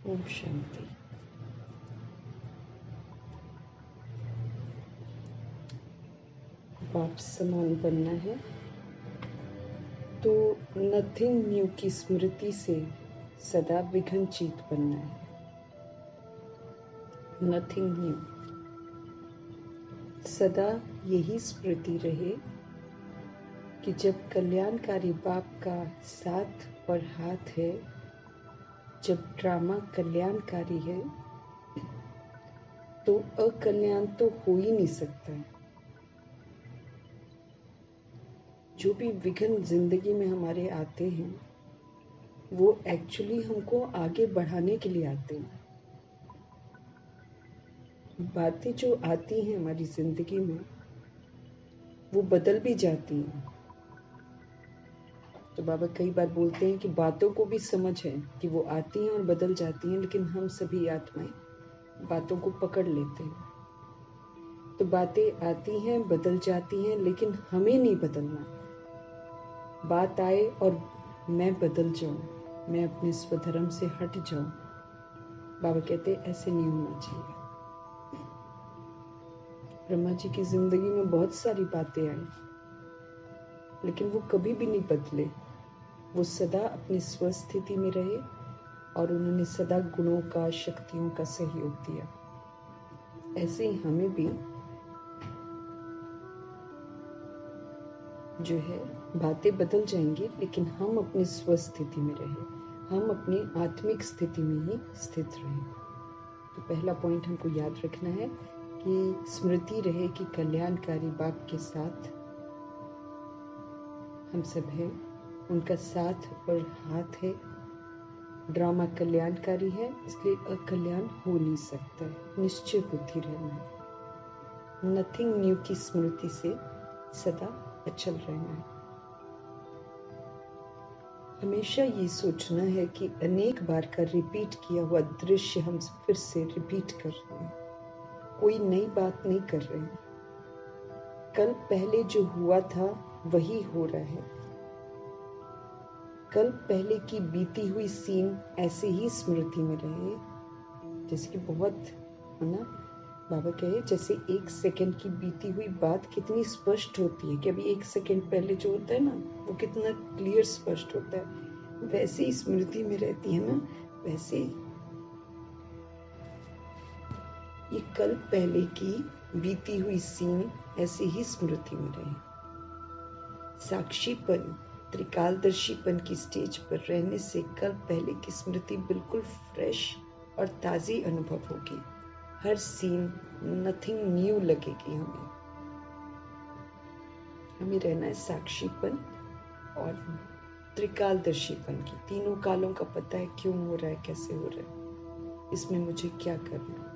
ओम शांति। बाप समान बनना है तो नथिंग न्यू की स्मृति से सदा विघ्नचित बनना है। नथिंग न्यू, सदा यही स्मृति रहे कि जब कल्याणकारी बाप का साथ और हाथ है, जब ड्रामा कल्याणकारी है तो अकल्याण तो हो ही नहीं सकता। जो भी विघ्न जिंदगी में हमारे आते हैं वो एक्चुअली हमको आगे बढ़ाने के लिए आते हैं। बातें जो आती हैं हमारी जिंदगी में वो बदल भी जाती हैं। तो बाबा कई बार बोलते हैं कि बातों को भी समझ है कि वो आती हैं और बदल जाती हैं, लेकिन हम सभी आत्माएं बातों को पकड़ लेते हैं। तो बातें आती हैं, बदल जाती हैं, लेकिन हमें नहीं बदलना। बात आए और मैं बदल जाऊं, मैं अपने स्वधर्म से हट जाऊं। बाबा कहते हैं ऐसे नहीं होना चाहिए। ब्रह्मा जी की जिंदगी में बहुत सारी बातें आई, लेकिन वो कभी भी नहीं बदले। वो सदा अपनी स्वस्थिति में रहे और उन्होंने सदा गुणों का, शक्तियों का सहयोग दिया। ऐसे ही हमें भी जो है बातें बदल जाएंगी, लेकिन हम अपनी स्वस्थिति में रहे, हम अपनी आत्मिक स्थिति में ही स्थित रहे। तो पहला पॉइंट हमको याद रखना है कि स्मृति रहे कि कल्याणकारी बाप के साथ हम सब हैं, उनका साथ और हाथ है। ड्रामा कल्याणकारी है, इसलिए अकल्याण हो नहीं सकता है। निश्चय बुद्धि रहना है। नथिंग न्यू की स्मृति से सदा अचल रहना है। हमेशा ये सोचना है कि अनेक बार का रिपीट किया हुआ दृश्य हम फिर से रिपीट कर रहे हैं। कोई नई बात नहीं कर रहे हैं। कल पहले जो हुआ था वही हो रहा है। कल पहले की बीती हुई सीन ऐसे ही स्मृति में रहे, जैसे कि बहुत है ना। बाबा कहे जैसे एक सेकंड की बीती हुई बात कितनी स्पष्ट होती है कि अभी एक सेकंड पहले जो होता है ना वो कितना क्लियर स्पष्ट होता है, वैसे ही स्मृति में रहती है ना। वैसे ये कल पहले की बीती हुई सीन ऐसे ही स्मृति में रहे। साक्षीपन, त्रिकालदर्शीपन की स्टेज पर रहने से कल पहले की स्मृति बिल्कुल फ्रेश और ताजी अनुभव होगी। हर सीन नथिंग न्यू लगेगी हमें। हमें रहना है साक्षीपन और त्रिकालदर्शीपन की। तीनों कालों का पता है क्यों हो रहा है, कैसे हो रहा है, इसमें मुझे क्या करना है।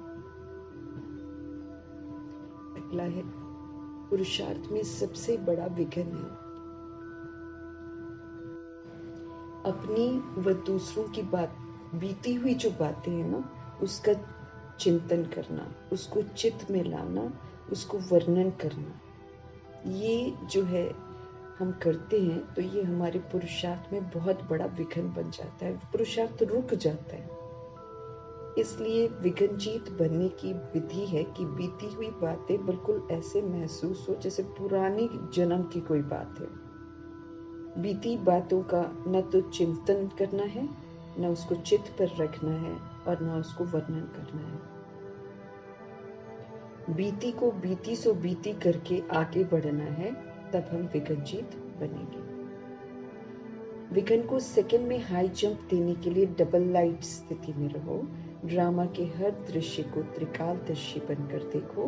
अगला है पुरुषार्थ में सबसे बड़ा विघ्न है अपनी व दूसरों की बात, बीती हुई जो बातें हैं ना उसका चिंतन करना, उसको चित्त में लाना, उसको वर्णन करना। ये जो है हम करते हैं तो ये हमारे पुरुषार्थ में बहुत बड़ा विघ्न बन जाता है। पुरुषार्थ रुक जाता है। इसलिए विघ्नजीत बनने की विधि है कि बीती हुई बातें बिल्कुल ऐसे महसूस हो जैसे पुरानी जन्म की कोई बात है। बीती बातों का न तो चिंतन करना है, न उसको चित्त पर रखना है और न उसको वर्णन करना है। बीती को बीती सो बीती करके आगे बढ़ना है, तब हम विघ्नजीत बनेंगे। विघ्न को सेकंड में हाई जंप देने के लिए डबल लाइट स्थिति में रहो। ड्रामा के हर दृश्य को त्रिकालदर्शी बनकर देखो।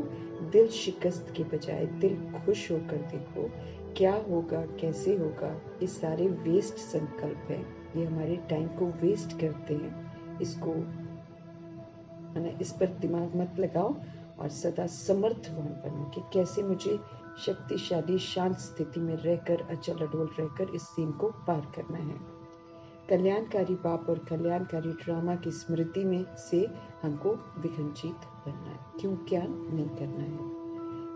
दिल शिकस्त के बजाय दिल खुश होकर देखो। क्या होगा, कैसे होगा, ये सारे वेस्ट संकल्प हैं। ये हमारे टाइम को वेस्ट करते हैं। इसको है ना, इस पर दिमाग मत लगाओ और सदा समर्थवान बनो कि कैसे मुझे शक्तिशाली शांत स्थिति में रहकर, अचल अडोल रहकर इस सीन को पार करना है। कल्याणकारी बाप और कल्याणकारी ड्रामा की स्मृति में से हमको विघ्नजीत बनना है। क्यों क्या नहीं करना है।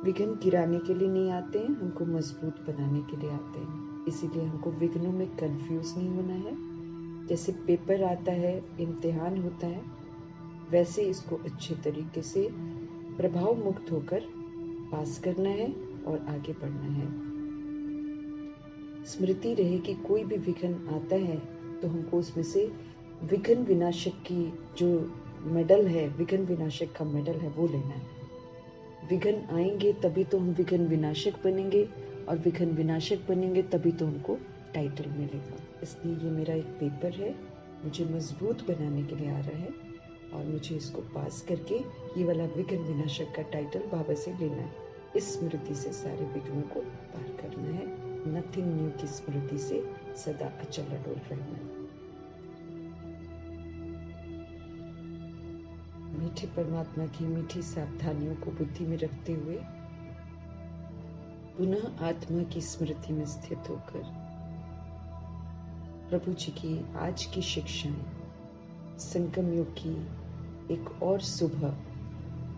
विघ्न गिराने के लिए नहीं आते हैं, हमको मजबूत बनाने के लिए आते हैं। इसीलिए हमको विघ्नों में कंफ्यूज नहीं होना है। जैसे पेपर आता है, इम्तिहान होता है, वैसे इसको अच्छे तरीके से प्रभाव मुक्त होकर पास करना है और आगे बढ़ना है। स्मृति रहे कि कोई भी विघ्न आता है तो हमको उसमें से विघ्न विनाशक की जो मेडल है, विघ्न विनाशक का मेडल है, वो लेना है। विघ्न आएंगे तभी तो हम विघ्न विनाशक बनेंगे, और विघ्न विनाशक बनेंगे तभी तो हमको टाइटल मिलेगा। इसलिए ये मेरा एक पेपर है, मुझे मजबूत बनाने के लिए आ रहा है, और मुझे इसको पास करके ये वाला विघ्न विनाशक का टाइटल बाबा से लेना है। इस स्मृति से सारे विघ्नों को पार करना है। नथिंग न्यू की स्मृति से सदा अचल अडोल रहना है। मीठे परमात्मा की मीठी सावधानियों को बुद्धि में रखते हुए पुनः आत्मा की स्मृति में स्थित होकर प्रभु जी की आज की शिक्षाएं, संगम युग की एक और सुबह,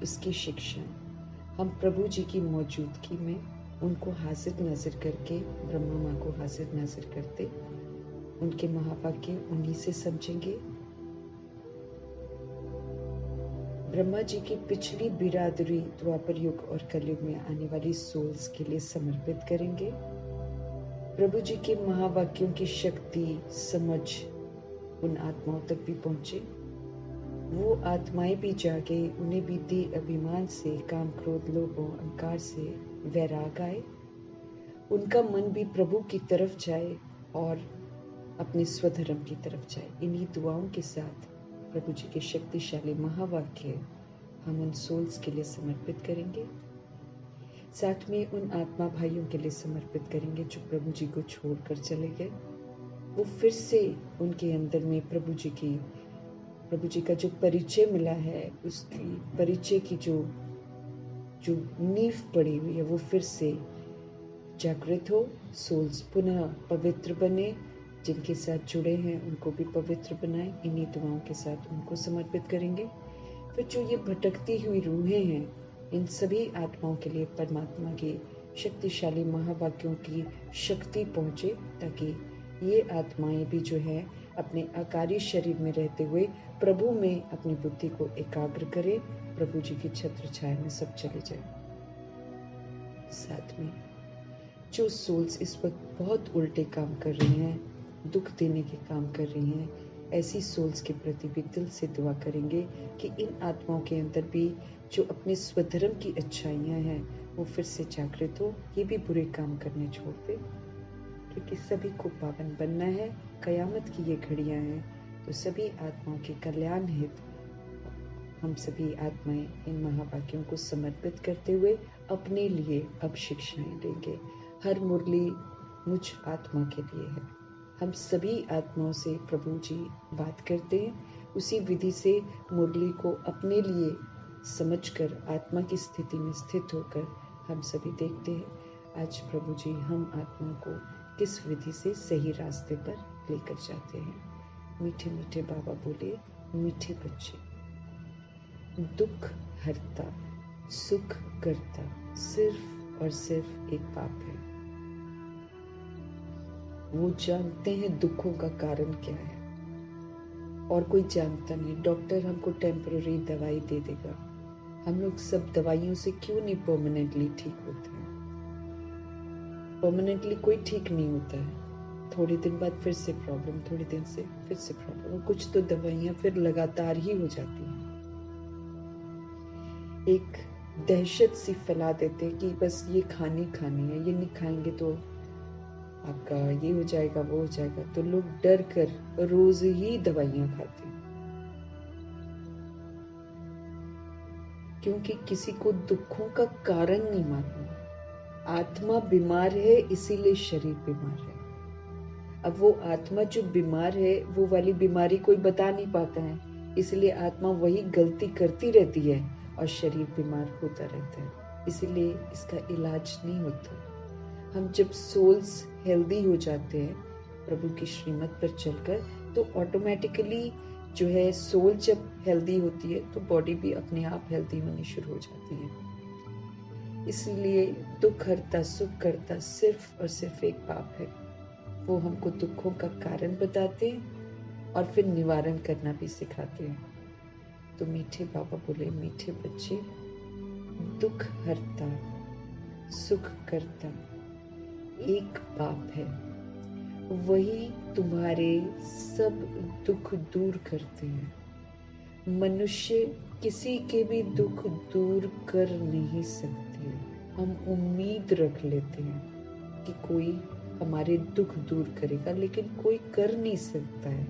उसकी शिक्षाएं हम प्रभु जी की मौजूदगी में उनको हाजिर नाजिर करके, ब्रह्मा माँ को हाजिर नाजिर करते, उनके महावाक्य उन्हीं से समझेंगे। ब्रह्मा जी की पिछली बिरादरी द्वापर युग और कलयुग में आने वाली सोल्स के लिए समर्पित करेंगे। प्रभु जी के महावाक्यों की शक्ति, समझ उन आत्माओं तक भी पहुंचे, वो आत्माएं भी जागे, उन्हें भी देह अभिमान से, काम क्रोध लोभ अहंकार से वैराग आए, उनका मन भी प्रभु की तरफ जाए और अपने स्वधर्म की तरफ जाए। इन्हीं दुआओं के साथ प्रभु जी के शक्तिशाली महावाक्य हम उन सोल्स के लिए समर्पित करेंगे। साथ में उन आत्मा भाइयों के लिए समर्पित करेंगे जो प्रभु जी को छोड़कर चले गए। वो फिर से उनके अंदर में प्रभु जी का जो परिचय मिला है, उसकी परिचय की जो नींव पड़ी हुई है, वो फिर से जागृत हो, सोल्स पुनः पवित्र बने, जिनके साथ जुड़े हैं उनको भी पवित्र बनाए। इन्हीं दुआओं के साथ उनको समर्पित करेंगे। फिर जो ये भटकती हुई रूहें हैं, इन सभी आत्माओं के लिए परमात्मा की शक्तिशाली महावाक्यों की शक्ति पहुंचे, ताकि ये आत्माएं भी जो है अपने आकारी शरीर में रहते हुए प्रभु में अपनी बुद्धि को एकाग्र करें, प्रभु जी की छत्र छाया में सब चले जाए। साथ में जो सोल्स इस वक्त बहुत उल्टे काम कर रही हैं, दुख देने के काम कर रही हैं, ऐसी सोल्स के प्रति भी दिल से दुआ करेंगे कि इन आत्माओं के अंदर भी जो अपने स्वधर्म की अच्छाइयाँ हैं वो फिर से जागृत हो, ये भी बुरे काम करने छोड़ दे, क्योंकि सभी को पावन बनना है। कयामत की ये घड़ियाँ हैं, तो सभी आत्माओं के कल्याण हेतु हम सभी आत्माएं इन महावाक्यों को समर्पित करते हुए अपने लिए अब शिक्षाएं लेंगे। हर मुरली मुझ आत्मा के लिए है। हम सभी आत्माओं से प्रभु जी बात करते हैं, उसी विधि से मुरली को अपने लिए समझकर आत्मा की स्थिति में स्थित होकर हम सभी देखते हैं आज प्रभु जी हम आत्मा को किस विधि से सही रास्ते पर लेकर जाते हैं। मीठे मीठे बाबा बोले, मीठे बच्चे, दुख हरता सुख करता सिर्फ और सिर्फ एक बाप है। वो जानते हैं दुखों का कारण क्या है, और कोई जानता नहीं। डॉक्टर हमको टेम्पररी दवाई दे देगा, हम लोग सब दवाइयों से क्यों नहीं परमानेंटली ठीक होते हैं। परमानेंटली कोई ठीक नहीं होता है, थोड़ी दिन बाद फिर से प्रॉब्लम, थोड़ी दिन से फिर से प्रॉब्लम, और कुछ तो दवाइयाँ फिर लगातार ही हो जाती हैं। एक दहशत सी फैला देते हैं कि बस ये खानी है, ये नहीं खाएंगे तो आपका ये हो जाएगा, वो हो जाएगा, तो लोग डर कर रोज ही दवाइयां खाते हैं, क्योंकि किसी को दुखों का कारण नहीं मालूम। आत्मा बीमार है इसीलिए शरीर बीमार है। अब वो आत्मा जो बीमार है वो वाली बीमारी कोई बता नहीं पाता है, इसलिए आत्मा वही गलती करती रहती है और शरीर बीमार होता रहता है, इसीलिए इसका इलाज नहीं होता। हम जब सोल्स हेल्दी हो जाते हैं प्रभु की श्रीमत पर चलकर, तो ऑटोमेटिकली जो है सोल जब हेल्दी होती है तो बॉडी भी अपने आप हेल्दी होनी शुरू हो जाती है। इसलिए दुख हरता सुख करता सिर्फ और सिर्फ एक बाप है। वो हमको दुखों का कारण बताते हैं और फिर निवारण करना भी सिखाते हैं। तो मीठे बाबा बोले, मीठे बच्चे, दुख हरता सुख करता एक बाप है, वही तुम्हारे सब दुख दूर करते हैं। मनुष्य किसी के भी दुख दूर कर नहीं सकते। हम उम्मीद रख लेते हैं कि कोई हमारे दुख दूर करेगा, लेकिन कोई कर नहीं सकता है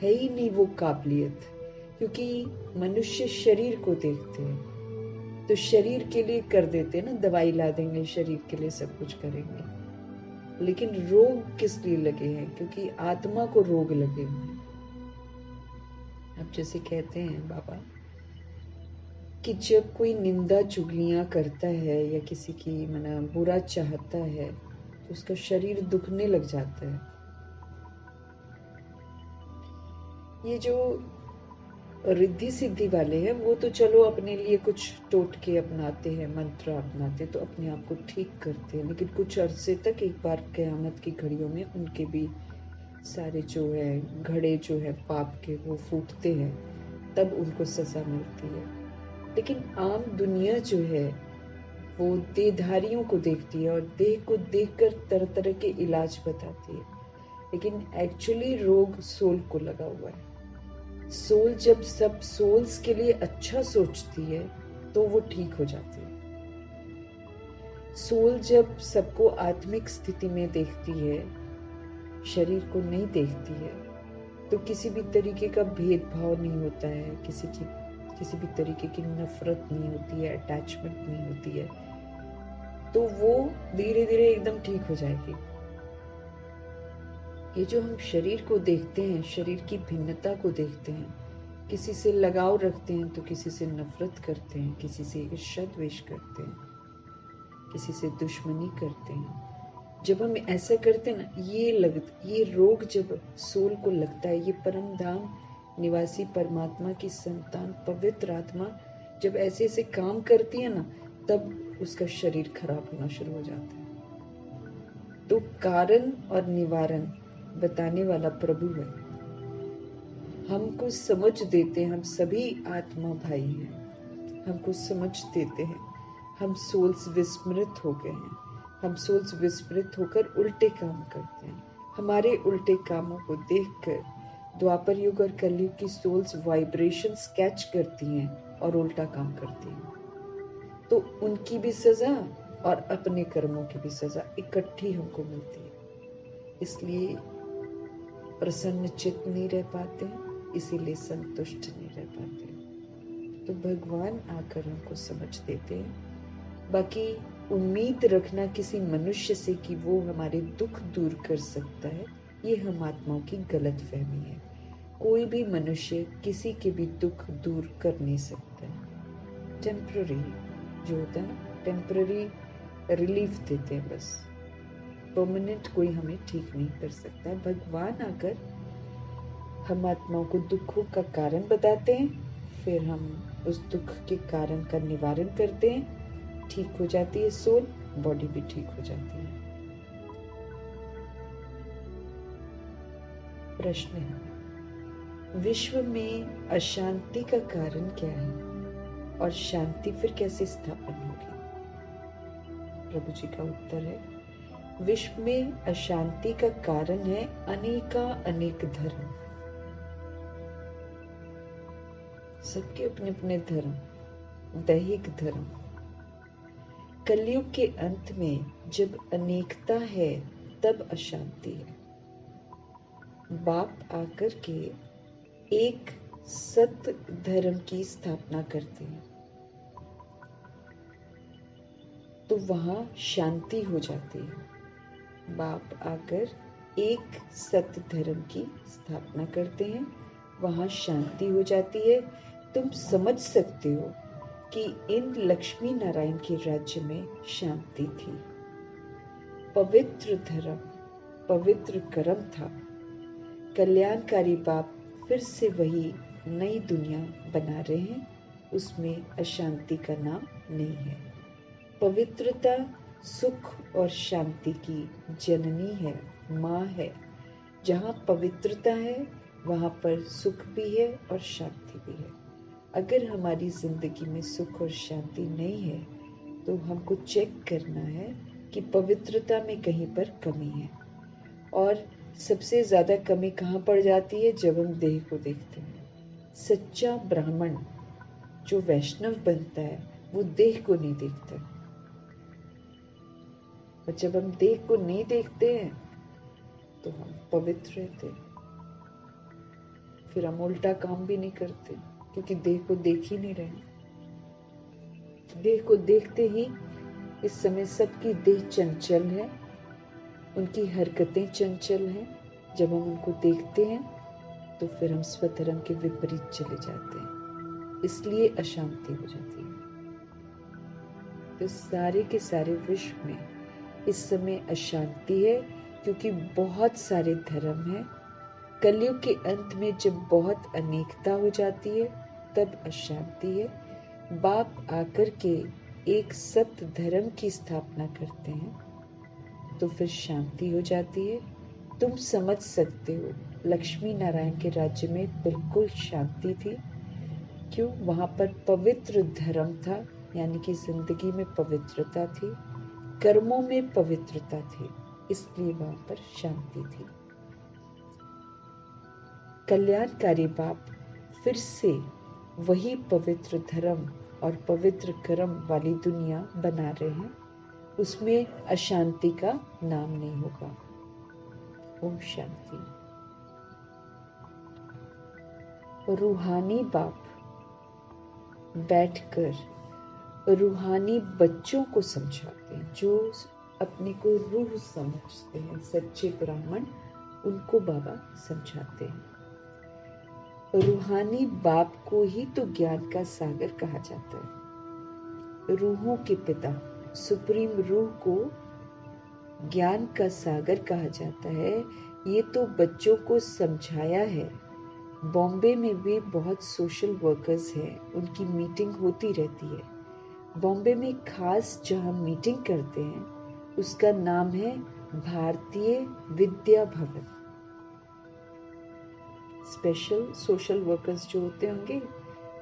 ही नहीं वो काबिलियत, क्योंकि मनुष्य शरीर को देखते हैं तो शरीर के लिए कर देते हैं ना, दवाई ला देंगे, शरीर के लिए सब कुछ करेंगे, लेकिन रोग किस लिए लगे हैं? क्योंकि आत्मा को रोग लगे हुए हैं। अब जैसे कहते हैं बाबा कि जब कोई निंदा चुगलियां करता है या किसी की मना बुरा चाहता है तो उसका शरीर दुखने लग जाता है। ये जो रिद्धि सिद्धि वाले हैं वो तो चलो अपने लिए कुछ टोटके अपनाते हैं, मंत्र अपनाते तो अपने आप को ठीक करते हैं, लेकिन कुछ अरसे तक एक बार क़यामत की घड़ियों में उनके भी सारे जो है घड़े जो है पाप के वो फूटते हैं, तब उनको सजा मिलती है। लेकिन आम दुनिया जो है वो देहधारियों को देखती है और देह को देखकर तरह तरह के इलाज बताती है, लेकिन एक्चुअली रोग सोल को लगा हुआ है। सोल जब सब सोल्स के लिए अच्छा सोचती है तो वो ठीक हो जाती है। सोल जब सबको आत्मिक स्थिति में देखती है, शरीर को नहीं देखती है, तो किसी भी तरीके का भेदभाव नहीं होता है, किसी भी तरीके की नफरत नहीं होती है, अटैचमेंट नहीं होती है, तो वो धीरे धीरे एकदम ठीक हो जाएगी। ये जो हम शरीर को देखते हैं, शरीर की भिन्नता को देखते हैं, किसी से लगाव रखते हैं तो किसी से नफरत करते हैं, किसी से ईर्ष्या द्वेष करते हैं, किसी से दुश्मनी करते हैं। जब हम ऐसा करते हैं ना, ये रोग जब सोल को लगता है, ये परम धाम निवासी परमात्मा की संतान पवित्र आत्मा जब ऐसे ऐसे काम करती है ना, तब उसका शरीर खराब होना शुरू हो जाता है। तो कारण और निवारण बताने वाला प्रभु है। हमको समझ देते हैं, हम सभी आत्मा भाई हैं, हमको समझ देते हैं। हम सोल्स विस्मृत हो गए हैं, हम सोल्स विस्मृत होकर उल्टे काम करते हैं। हमारे उल्टे कामों को देखकर द्वापर युग और कलयुग की सोल्स वाइब्रेशंस कैच करती हैं और उल्टा काम करती हैं, तो उनकी भी सजा और अपने कर्मों की भी सजा इकट्ठी हमको मिलती है। इसलिए प्रसन्न चित्त नहीं रह पाते, इसीलिए संतुष्ट नहीं रह पाते। तो भगवान आकर हमको समझ देते हैं। बाकी उम्मीद रखना किसी मनुष्य से कि वो हमारे दुख दूर कर सकता है, ये हम आत्माओं की गलत फहमी है। कोई भी मनुष्य किसी के भी दुख दूर कर नहीं सकता है। टेम्पररी जो होता है ना, टेम्पररी रिलीफ देते हैं बस, परमानेंट कोई हमें ठीक नहीं कर सकता। भगवान आकर हम आत्माओं को दुखों का कारण बताते हैं, फिर हम उस दुख के कारण का निवारण करते हैं, ठीक हो जाती है सोल, बॉडी भी ठीक हो जाती है। प्रश्न है, विश्व में अशांति का कारण क्या है और शांति फिर कैसे स्थापन होगी? प्रभु जी का उत्तर है, विश्व में अशांति का कारण है अनेक धर्म। सबके अपने अपने धर्म, दैहिक धर्म। कलयुग के अंत में जब अनेकता है तब अशांति है। बाप आकर के एक सत्य धर्म की स्थापना करते हैं तो वहां शांति हो जाती है। बाप आकर एक सत्य धर्म की स्थापना करते हैं, वहां शांति हो जाती है। तुम समझ सकते हो कि इन लक्ष्मी नारायण के राज्य में शांति थी। पवित्र धर्म, पवित्र कर्म था। कल्याणकारी बाप फिर से वही नई दुनिया बना रहे हैं, उसमें अशांति का नाम नहीं है। पवित्रता सुख और शांति की जननी है, माँ है। जहाँ पवित्रता है वहाँ पर सुख भी है और शांति भी है। अगर हमारी जिंदगी में सुख और शांति नहीं है तो हमको चेक करना है कि पवित्रता में कहीं पर कमी है। और सबसे ज्यादा कमी कहाँ पड़ जाती है? जब हम देह को देखते हैं। सच्चा ब्राह्मण जो वैष्णव बनता है वो देह को नहीं देखता। और जब हम देह को नहीं देखते हैं तो हम पवित्र रहते हैं। फिर हम उल्टा काम भी नहीं करते क्योंकि देह को देख ही नहीं रहे। देह को देखते ही इस समय सबकी देह चंचल है, उनकी हरकतें चंचल हैं। जब हम उनको देखते हैं तो फिर हम स्वधर्म के विपरीत चले जाते हैं, इसलिए अशांति हो जाती है। तो सारे के सारे विश्व में इस समय अशांति है क्योंकि बहुत सारे धर्म हैं। कलयुग के अंत में जब बहुत अनेकता हो जाती है तब अशांति है। बाप आकर के एक सत्य धर्म की स्थापना करते हैं तो फिर शांति हो जाती है। तुम समझ सकते हो लक्ष्मी नारायण के राज्य में बिल्कुल शांति थी। क्यों? वहां पर पवित्र धर्म था, यानी कि जिंदगी में पवित्रता थी, कर्मों में पवित्रता थी, इसलिए वहां पर शांति थी। कल्याणकारी बाप फिर से वही पवित्र धर्म और पवित्र कर्म वाली दुनिया बना रहे हैं। उसमें अशांति का नाम नहीं होगा। ओम शांति। रूहानी बाप बैठकर रूहानी बच्चों को समझाते हैं, जो अपने को रूह समझते हैं, सच्चे ब्राह्मण, उनको बाबा समझाते हैं। रूहानी बाप को ही तो ज्ञान का सागर कहा जाता है। रूहों के पिता सुप्रीम रूह को ज्ञान का सागर कहा जाता है। ये तो बच्चों को समझाया है। बॉम्बे में भी बहुत सोशल वर्कर्स हैं, उनकी मीटिंग होती रहती है। बॉम्बे में खास जहाँ मीटिंग करते हैं उसका नाम है Bharatiya Vidya Bhavan. Special social workers जो होते होंगे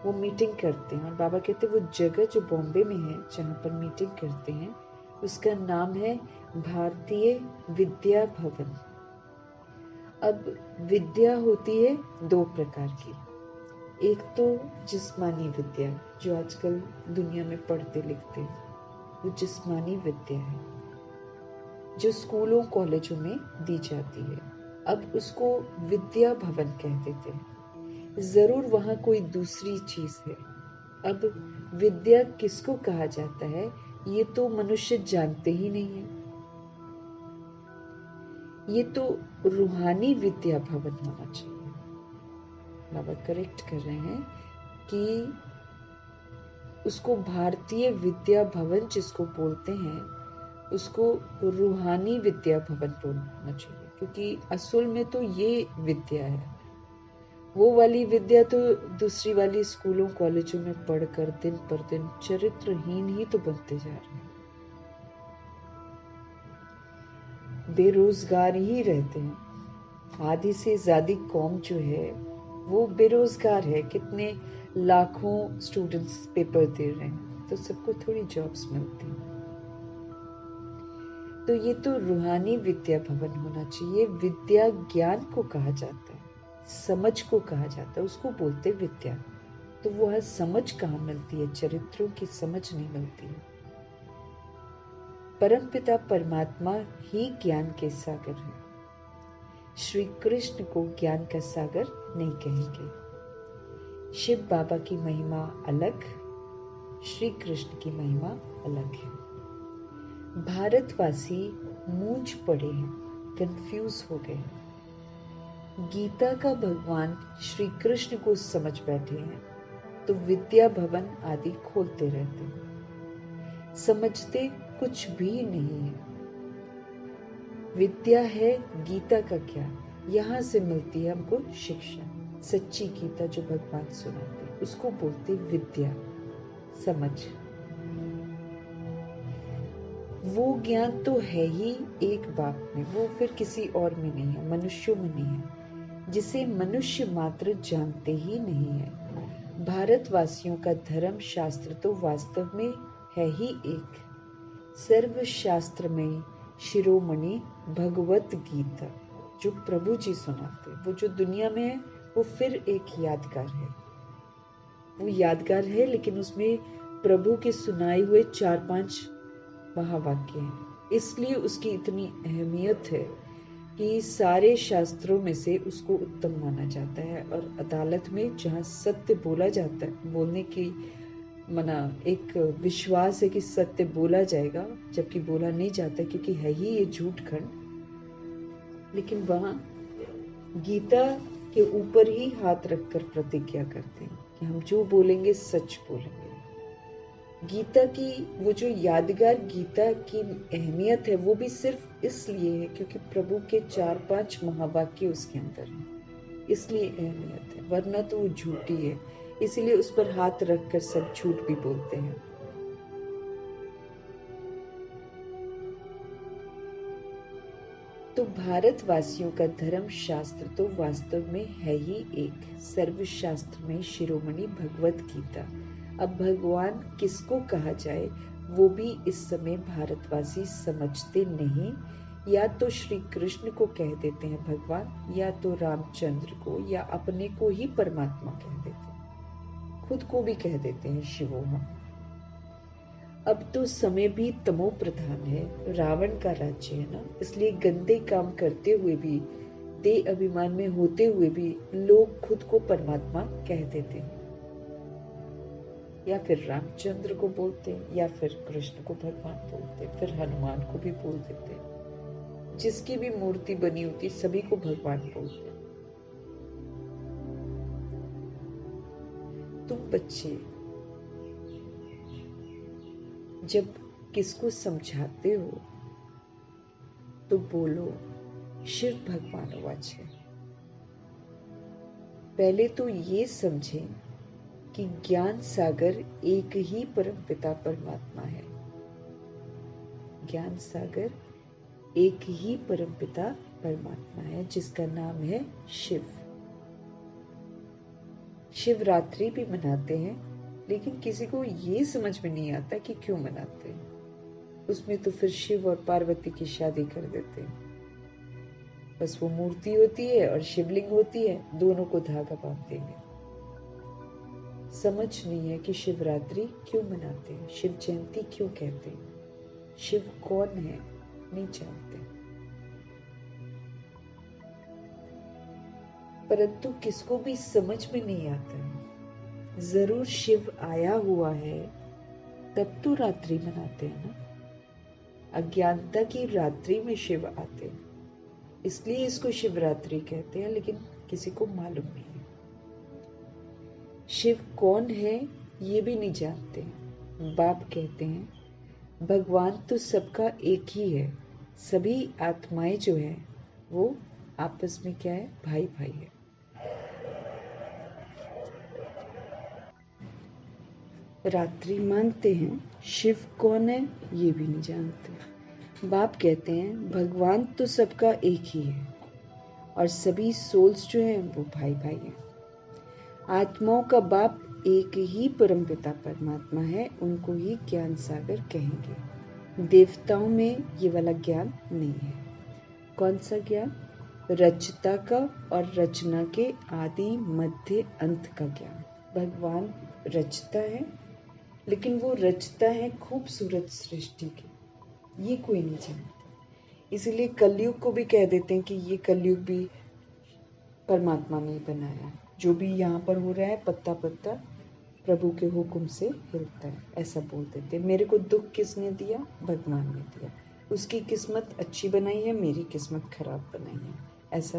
वो मीटिंग करते हैं और बाबा कहते हैं वो जगह जो बॉम्बे में है जहाँ पर मीटिंग करते हैं उसका नाम है भारतीय विद्या भवन। अब विद्या होती है दो प्रकार की। एक तो जिस्मानी विद्या जो आजकल दुनिया में पढ़ते लिखते हैं, वो जिस्मानी विद्या है जो स्कूलों कॉलेजों में दी जाती है। अब उसको विद्या भवन कह देते हैं। जरूर वहां कोई दूसरी चीज है। अब विद्या किसको कहा जाता है ये तो मनुष्य जानते ही नहीं है। ये तो रूहानी विद्या भवन होना चाहिए। बाबा करेक्ट कर रहे हैं कि उसको भारतीय विद्या भवन जिसको बोलते हैं उसको रूहानी विद्या भवन बोलना चाहिए, क्योंकि असल में तो ये विद्या है। वो वाली विद्या तो दूसरी वाली स्कूलों कॉलेजों में पढ़कर दिन पर दिन चरित्रहीन ही तो बनते जा रहे हैं। बेरोजगार ही रहते हैं। आधी से ज्यादा कौम जो है वो बेरोजगार है। कितने लाखों स्टूडेंट्स पेपर दे रहे हैं तो सबको थोड़ी जॉब्स मिलती हैं। तो ये तो रूहानी विद्या भवन होना चाहिए। विद्या ज्ञान को कहा जाता है, समझ को कहा जाता है, उसको बोलते विद्या। तो वह समझ कहाँ मिलती है? चरित्रों की समझ नहीं मिलती है। परमपिता परमात्मा ही ज्ञान के सागर है। श्री कृष्ण को ज्ञान का सागर नहीं कहेंगे। शिव बाबा की महिमा अलग, श्री कृष्ण की महिमा अलग है। भारतवासी मूंझ पड़े हैं, कंफ्यूज हो गए हैं। गीता का भगवान श्री कृष्ण को समझ बैठे हैं तो विद्या भवन आदि खोलते रहते हैं। समझते कुछ भी नहीं है। विद्या है गीता का ज्ञान, यहाँ से मिलती है हमको शिक्षा। सच्ची गीता जो भगवान सुनाते उसको बोलते विद्या, समझ। वो ज्ञान तो है ही एक बाप में, वो फिर किसी और में नहीं है, मनुष्यों में नहीं है। जिसे मनुष्य मात्र जानते ही नहीं है। भारतवासियों का धर्म शास्त्र तो वास्तव में है ही एक, सर्वशास्त्र में शिरोमणि भगवत गीता, जो प्रभु जी सुनाते, वो जो दुनिया में है वो फिर एक यादगार है। वो यादगार है, लेकिन उसमें प्रभु के सुनाए हुए 4-5 महावाक्य हैं, इसलिए उसकी इतनी अहमियत है कि सारे शास्त्रों में से उसको उत्तम माना जाता है। और अदालत में जहाँ सत्य बोला जाता है, बोलने की मना एक विश्वास है कि सत्य बोला जाएगा, जबकि बोला नहीं जाता क्योंकि है ही ये झूठ खंड, लेकिन वहाँ गीता के ऊपर ही हाथ रखकर प्रतिज्ञा करते हैं कि हम जो बोलेंगे सच बोलेंगे। गीता की वो जो यादगार गीता की अहमियत है वो भी सिर्फ इसलिए है क्योंकि प्रभु के 4-5 महावाक्य उसके अंदर हैं, इसलिए अहमियत है, वरना तो वो झूठी है, इसीलिए उस पर हाथ रखकर सब झूठ भी बोलते हैं। तो भारतवासियों का धर्म शास्त्र तो वास्तव में है ही एक, सर्वशास्त्र में शिरोमणि भगवत गीता। अब भगवान किसको कहा जाए वो भी इस समय भारतवासी समझते नहीं, या तो श्री कृष्ण को कह देते हैं भगवान, या तो रामचंद्र को, या अपने को ही परमात्मा कह देते हैं, खुद को भी कह देते हैं शिवो हम। अब तो समय भी तमो प्रधान है, रावण का राज्य है ना, इसलिए गंदे काम करते हुए भी, देह अभिमान में होते हुए भी लोग खुद को परमात्मा कह देते हैं, या फिर रामचंद्र को बोलते हैं, या फिर कृष्ण को भगवान बोलते हैं, फिर हनुमान को भी बोल देते हैं, जिसकी भी मूर्ति बनी होती सभी को भगवान बोलते हैं। तुम बच्चे जब किसको समझाते हो तो बोलो शिव भगवान वाच है। पहले तो ये समझें कि ज्ञान सागर एक ही परमपिता परमात्मा है, ज्ञान सागर एक ही परमपिता परमात्मा है जिसका नाम है शिव। शिवरात्रि भी मनाते हैं, लेकिन किसी को ये समझ में नहीं आता कि क्यों मनाते हैं। उसमें तो फिर शिव और पार्वती की शादी कर देते हैं, बस वो मूर्ति होती है और शिवलिंग होती है, दोनों को धागा बांध देंगे। समझ नहीं है कि शिवरात्रि क्यों मनाते हैं, शिव जयंती क्यों कहते हैं, शिव कौन है नहीं जानते। परंतु किसको भी समझ में नहीं आता है, जरूर शिव आया हुआ है तब तो रात्रि मनाते हैं ना। अज्ञानता की रात्रि में शिव आते हैं, इसलिए इसको शिवरात्रि कहते हैं, लेकिन किसी को मालूम नहीं है। शिव कौन है ये भी नहीं जानते। बाप कहते हैं भगवान तो सबका एक ही है, सभी आत्माएं जो है वो आपस में क्या है, भाई भाई है। रात्रि मानते हैं, शिव कौन है ये भी नहीं जानते। बाप कहते हैं भगवान तो सबका एक ही है और सभी सोल्स जो हैं वो भाई भाई हैं। आत्माओं का बाप एक ही परमपिता परमात्मा है, उनको ही ज्ञान सागर कहेंगे। देवताओं में ये वाला ज्ञान नहीं है। कौन सा ज्ञान? रचता का और रचना के आदि मध्य अंत का ज्ञान। भगवान रचता है, लेकिन वो रचता है खूबसूरत सृष्टि की, ये कोई नहीं जानता। इसलिए कलयुग को भी कह देते हैं कि ये कलयुग भी परमात्मा ने बनाया, जो भी यहाँ पर हो रहा है पत्ता पत्ता प्रभु के हुक्म से हिलता है, ऐसा बोल देते। मेरे को दुख किसने दिया? भगवान ने दिया। उसकी किस्मत अच्छी बनाई है, मेरी किस्मत खराब बनाई है, ऐसा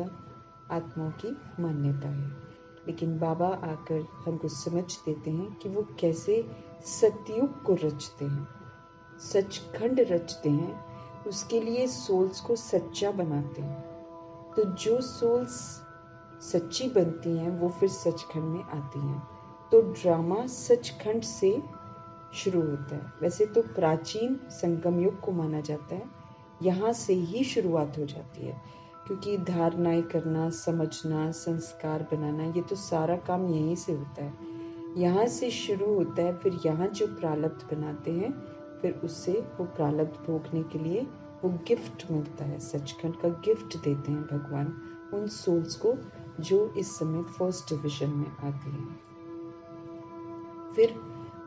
आत्माओं की मान्यता है। लेकिन बाबा आकर हमको समझ देते हैं कि वो कैसे सतयुग को रचते हैं, सचखंड रचते हैं, उसके लिए सोल्स को सच्चा बनाते हैं। तो जो सोल्स सच्ची बनती हैं वो फिर सचखंड में आती हैं। तो ड्रामा सचखंड से शुरू होता है। वैसे तो प्राचीन संगम युग को माना जाता है, यहाँ से ही शुरुआत हो जाती है। क्योंकि धारणाएं करना, समझना, संस्कार बनाना, ये तो सारा काम यहीं से होता है। यहाँ से शुरू होता है, फिर यहाँ जो प्रारब्ध बनाते हैं, फिर उससे वो प्रारब्ध भोगने के लिए वो गिफ्ट मिलता है। सचखंड का गिफ्ट देते हैं भगवान उन सोल्स को जो इस समय फर्स्ट डिविजन में आते हैं। फिर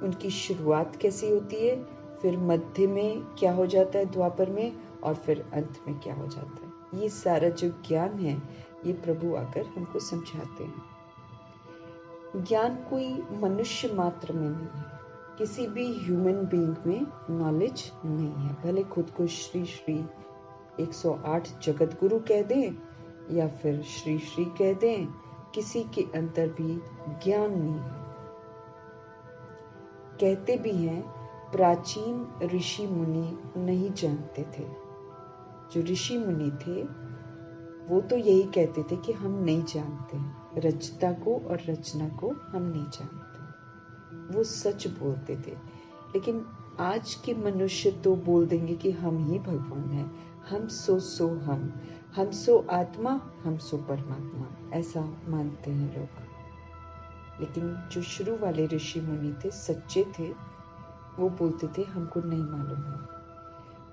उनकी शुरुआत कैसी होती है, फिर मध्य में क्या हो जाता है द्वापर में, और फिर अंत में क्या हो जाता है। ये सारा जो ज्ञान है ये प्रभु आकर हमको समझाते हैं। ज्ञान कोई मनुष्य मात्र में नहीं है, किसी भी ह्यूमन बीइंग में नॉलेज नहीं है। भले खुद को श्री श्री 108 जगत गुरु कह दें या फिर श्री श्री कह दें, किसी के अंदर भी ज्ञान नहीं है। कहते भी हैं प्राचीन ऋषि मुनि नहीं जानते थे। जो ऋषि मुनि थे वो तो यही कहते थे कि हम नहीं जानते, रचता को और रचना को हम नहीं जानते। वो सच बोलते थे। लेकिन आज के मनुष्य तो बोल देंगे कि हम ही भगवान हैं, हम सो हम सो आत्मा, हम सो परमात्मा, ऐसा मानते हैं लोग। लेकिन जो शुरू वाले ऋषि मुनि थे, सच्चे थे, वो बोलते थे हमको नहीं मालूम है।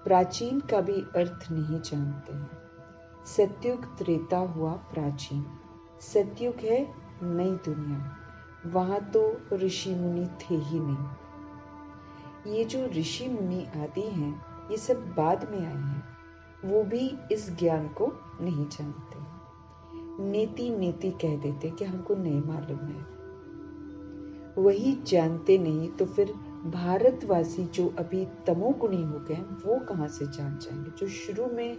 प्राचीन का भी अर्थ नहीं जानते हैं। सतयुग त्रेता हुआ प्राचीन, सतयुग है नई दुनिया, वहां तो ऋषि मुनि थे ही नहीं। ये जो ऋषि मुनि आदि हैं ये सब बाद में आए हैं, वो भी इस ज्ञान को नहीं जानते। नेति नेति कह देते कि हमको नहीं मालूम है। वही जानते नहीं तो फिर भारतवासी जो अभी तमोगुणी हो गए वो कहाँ से जान जाएंगे। जो शुरू में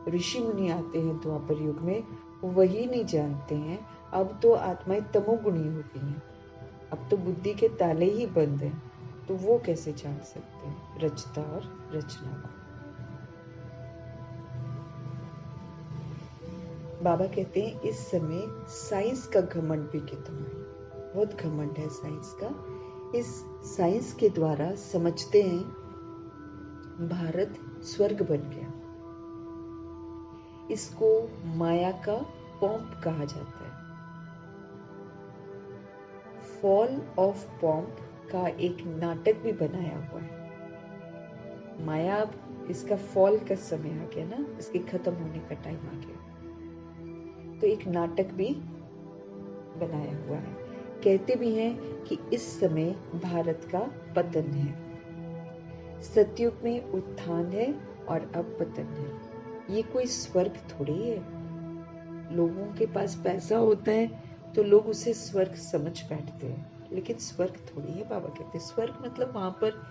ऋषि मुनि आते हैं द्वापर युग में, वही नहीं जानते हैं। अब तो आत्माएं तमोगुणी हो गई हैं, अब तो बुद्धि के ताले ही बंद हैं, तो वो कैसे जान सकते हैं रचता और रचना को। बाबा कहते हैं इस समय साइंस का घमंड भी कितना है, बहुत घमंड है साइंस का। इस साइंस के द्वारा समझते हैं भारत स्वर्ग बन गया। इसको माया का पॉम्प कहा जाता है। फॉल ऑफ पॉम्प का एक नाटक भी बनाया हुआ है। माया अब इसका फॉल का समय आ गया ना, इसके खत्म होने का टाइम आ गया, तो एक नाटक भी बनाया हुआ है। कहते भी हैं कि इस समय भारत का पतन है। सतयुग में उत्थान है और अब पतन है। ये कोई स्वर्ग थोड़ी है। लोगों के पास पैसा होता है तो लोग उसे स्वर्ग समझ बैठते हैं, लेकिन स्वर्ग थोड़ी है। बाबा कहते हैं स्वर्ग मतलब वहां पर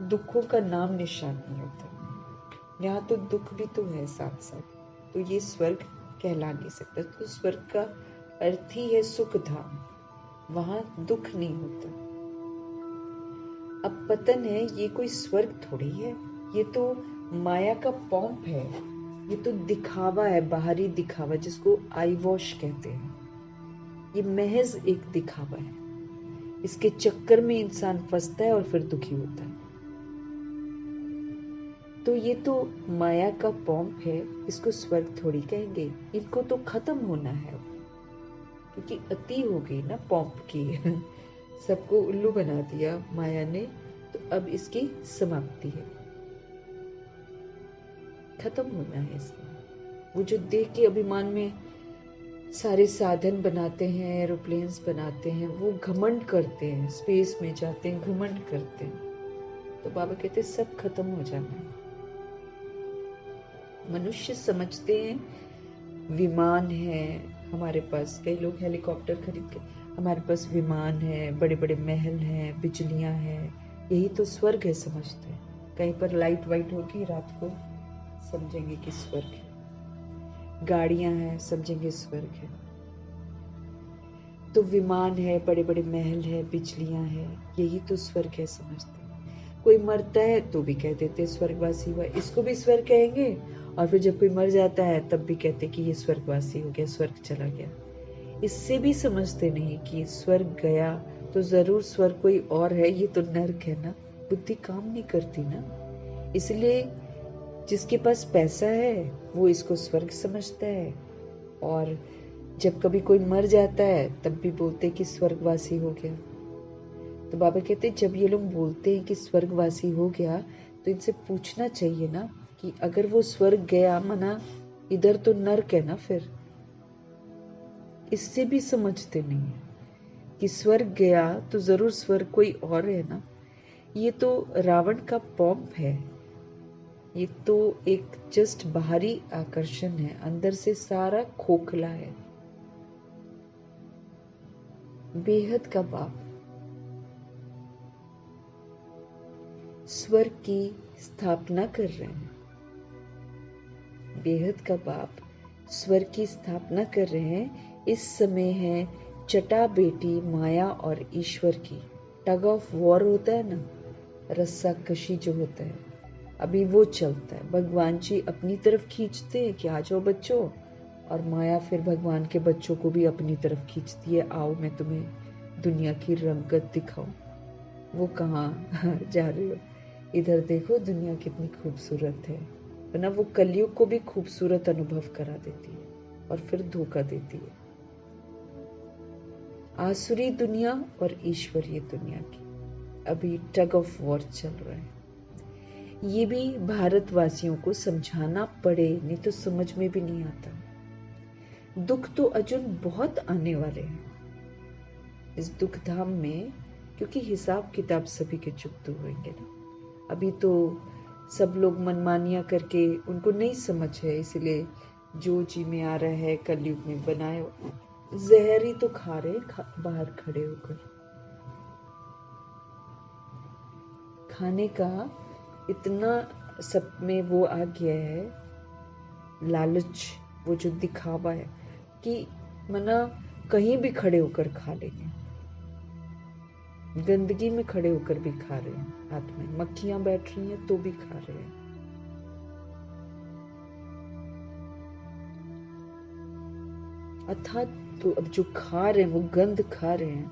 दुखों का नाम निशान नहीं होता। यहाँ तो दुख भी तो है साथ साथ, तो ये स्वर्ग कहला नहीं सकता। तो स्वर्ग का अर्थ ही है सुख धाम, वहां दुख नहीं होता। अब पतन है, ये कोई स्वर्ग थोड़ी है, ये तो माया का पॉम्प है, ये तो दिखावा है, बाहरी दिखावा जिसको आई वॉश कहते हैं। ये महज एक दिखावा है, इसके चक्कर में इंसान फंसता है और फिर दुखी होता है। तो ये तो माया का पॉम्प है, इसको स्वर्ग थोड़ी कहेंगे। इनको तो खत्म होना है, क्योंकि अति हो गई ना पॉम्प की सबको उल्लू बना दिया माया ने, तो अब इसकी समाप्ति है, खत्म होना है इसका। वो जो देख के अभिमान में सारे साधन बनाते हैं, एरोप्लेन्स बनाते हैं, वो घमंड करते हैं, स्पेस में जाते हैं, घमंड करते हैं। तो बाबा कहते हैं सब खत्म हो जाना है। मनुष्य समझते हैं विमान है हमारे पास, कई लोग हेलीकॉप्टर खरीद के, हमारे पास विमान है, बड़े बड़े महल हैं, बिजलियां हैं, यही तो स्वर्ग है समझते हैं। कहीं पर लाइट वाइट होगी रात को, समझेंगे कि स्वर्ग है। गाड़ियां हैं, समझेंगे स्वर्ग है। तो विमान है, बड़े बड़े महल है, बिजलियां है, यही तो स्वर्ग है समझते हैं। कोई मरता है तो भी कह देते स्वर्गवासी हुआ, इसको भी स्वर्ग कहेंगे। और फिर जब कोई मर जाता है तब भी कहते कि ये स्वर्गवासी हो गया, स्वर्ग चला गया। इससे भी समझते नहीं कि स्वर्ग गया तो जरूर स्वर्ग कोई और है, ये तो नर्क है ना। बुद्धि काम नहीं करती ना। इसलिए जिसके पास पैसा है वो इसको स्वर्ग समझता है, और जब कभी कोई मर जाता है तब भी बोलते हैं कि स्वर्गवासी हो गया। तो बाबा कहते हैं जब ये लोग बोलते हैं कि स्वर्गवासी हो गया तो इनसे पूछना चाहिए ना कि अगर वो स्वर्ग गया मना इधर तो नर्क है ना, फिर इससे भी समझते नहीं है कि स्वर्ग गया तो जरूर स्वर्ग कोई और है ना। ये तो रावण का पॉम्प है, ये तो एक जस्ट बाहरी आकर्षण है, अंदर से सारा खोखला है। बेहद का बाप स्वर्ग की स्थापना कर रहे हैं, बेहद का बाप स्वर्ग की स्थापना कर रहे हैं। इस समय है चटा बेटी माया और ईश्वर की टग ऑफ वॉर होता है ना, रस्सा कशी जो होता है, अभी वो चलता है। भगवान जी अपनी तरफ खींचते हैं कि आ जाओ बच्चों, और माया फिर भगवान के बच्चों को भी अपनी तरफ खींचती है, आओ मैं तुम्हें दुनिया की रंगत दिखाऊं। वो कहाँ जा रहे हो, इधर देखो दुनिया कितनी खूबसूरत है, वरना वो कलयुग को भी खूबसूरत अनुभव करा देती है और फिर धोखा देती है। आसुरी दुनिया और ईश्वरीय दुनिया की अभी टग ऑफ वॉर चल रहा है। ये भी भारतवासियों को समझाना पड़े, नहीं तो समझ में भी नहीं आता। दुख तो अर्जुन बहुत आने वाले हैं इस दुख धाम में, क्योंकि हिसाब किताब सभी के चुकते होंगे ना। अभी तो सब लोग मनमानियां करके, उनको नहीं समझ है, इसलिए जो जी में आ रहा है कलयुग में बनाए जहर ही तो खा रहे बाहर खड़े होकर। खाने का इतना सब में वो आ गया है लालच, वो जो दिखावा है कि मना कहीं भी खड़े होकर खा लेंगे, गंदगी में खड़े होकर भी खा रहे हैं, हाथ में मक्खियां बैठ रही हैं तो भी खा रहे हैं। अर्थात तो अब जो खा रहे हैं वो गंद खा रहे हैं,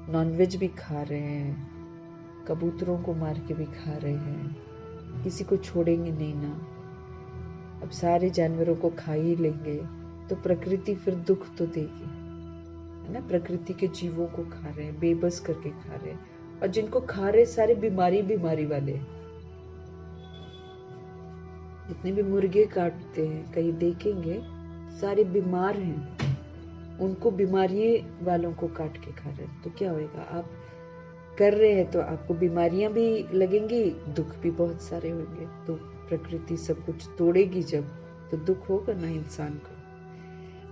नॉनवेज भी खा रहे हैं, कबूतरों को मार के भी खा रहे हैं, किसी को छोड़ेंगे नहीं ना। अब सारे जानवरों को खा ही लेंगे तो प्रकृति फिर दुख तो देगी, है ना। प्रकृति के जीवों को खा रहे हैं, बेबस करके खा रहे हैं, और जिनको खा रहे सारे बीमारी वाले। जितने भी मुर्गे काटते हैं कहीं देखेंगे सारे बीमार हैं, उनको बीमारी वालों को काट के खा रहे हैं। तो क्या होएगा, आप कर रहे हैं तो आपको बीमारियां भी लगेंगी, दुख भी बहुत सारे होंगे। तो प्रकृति सब कुछ तोड़ेगी जब, तो दुख होगा ना इंसान को।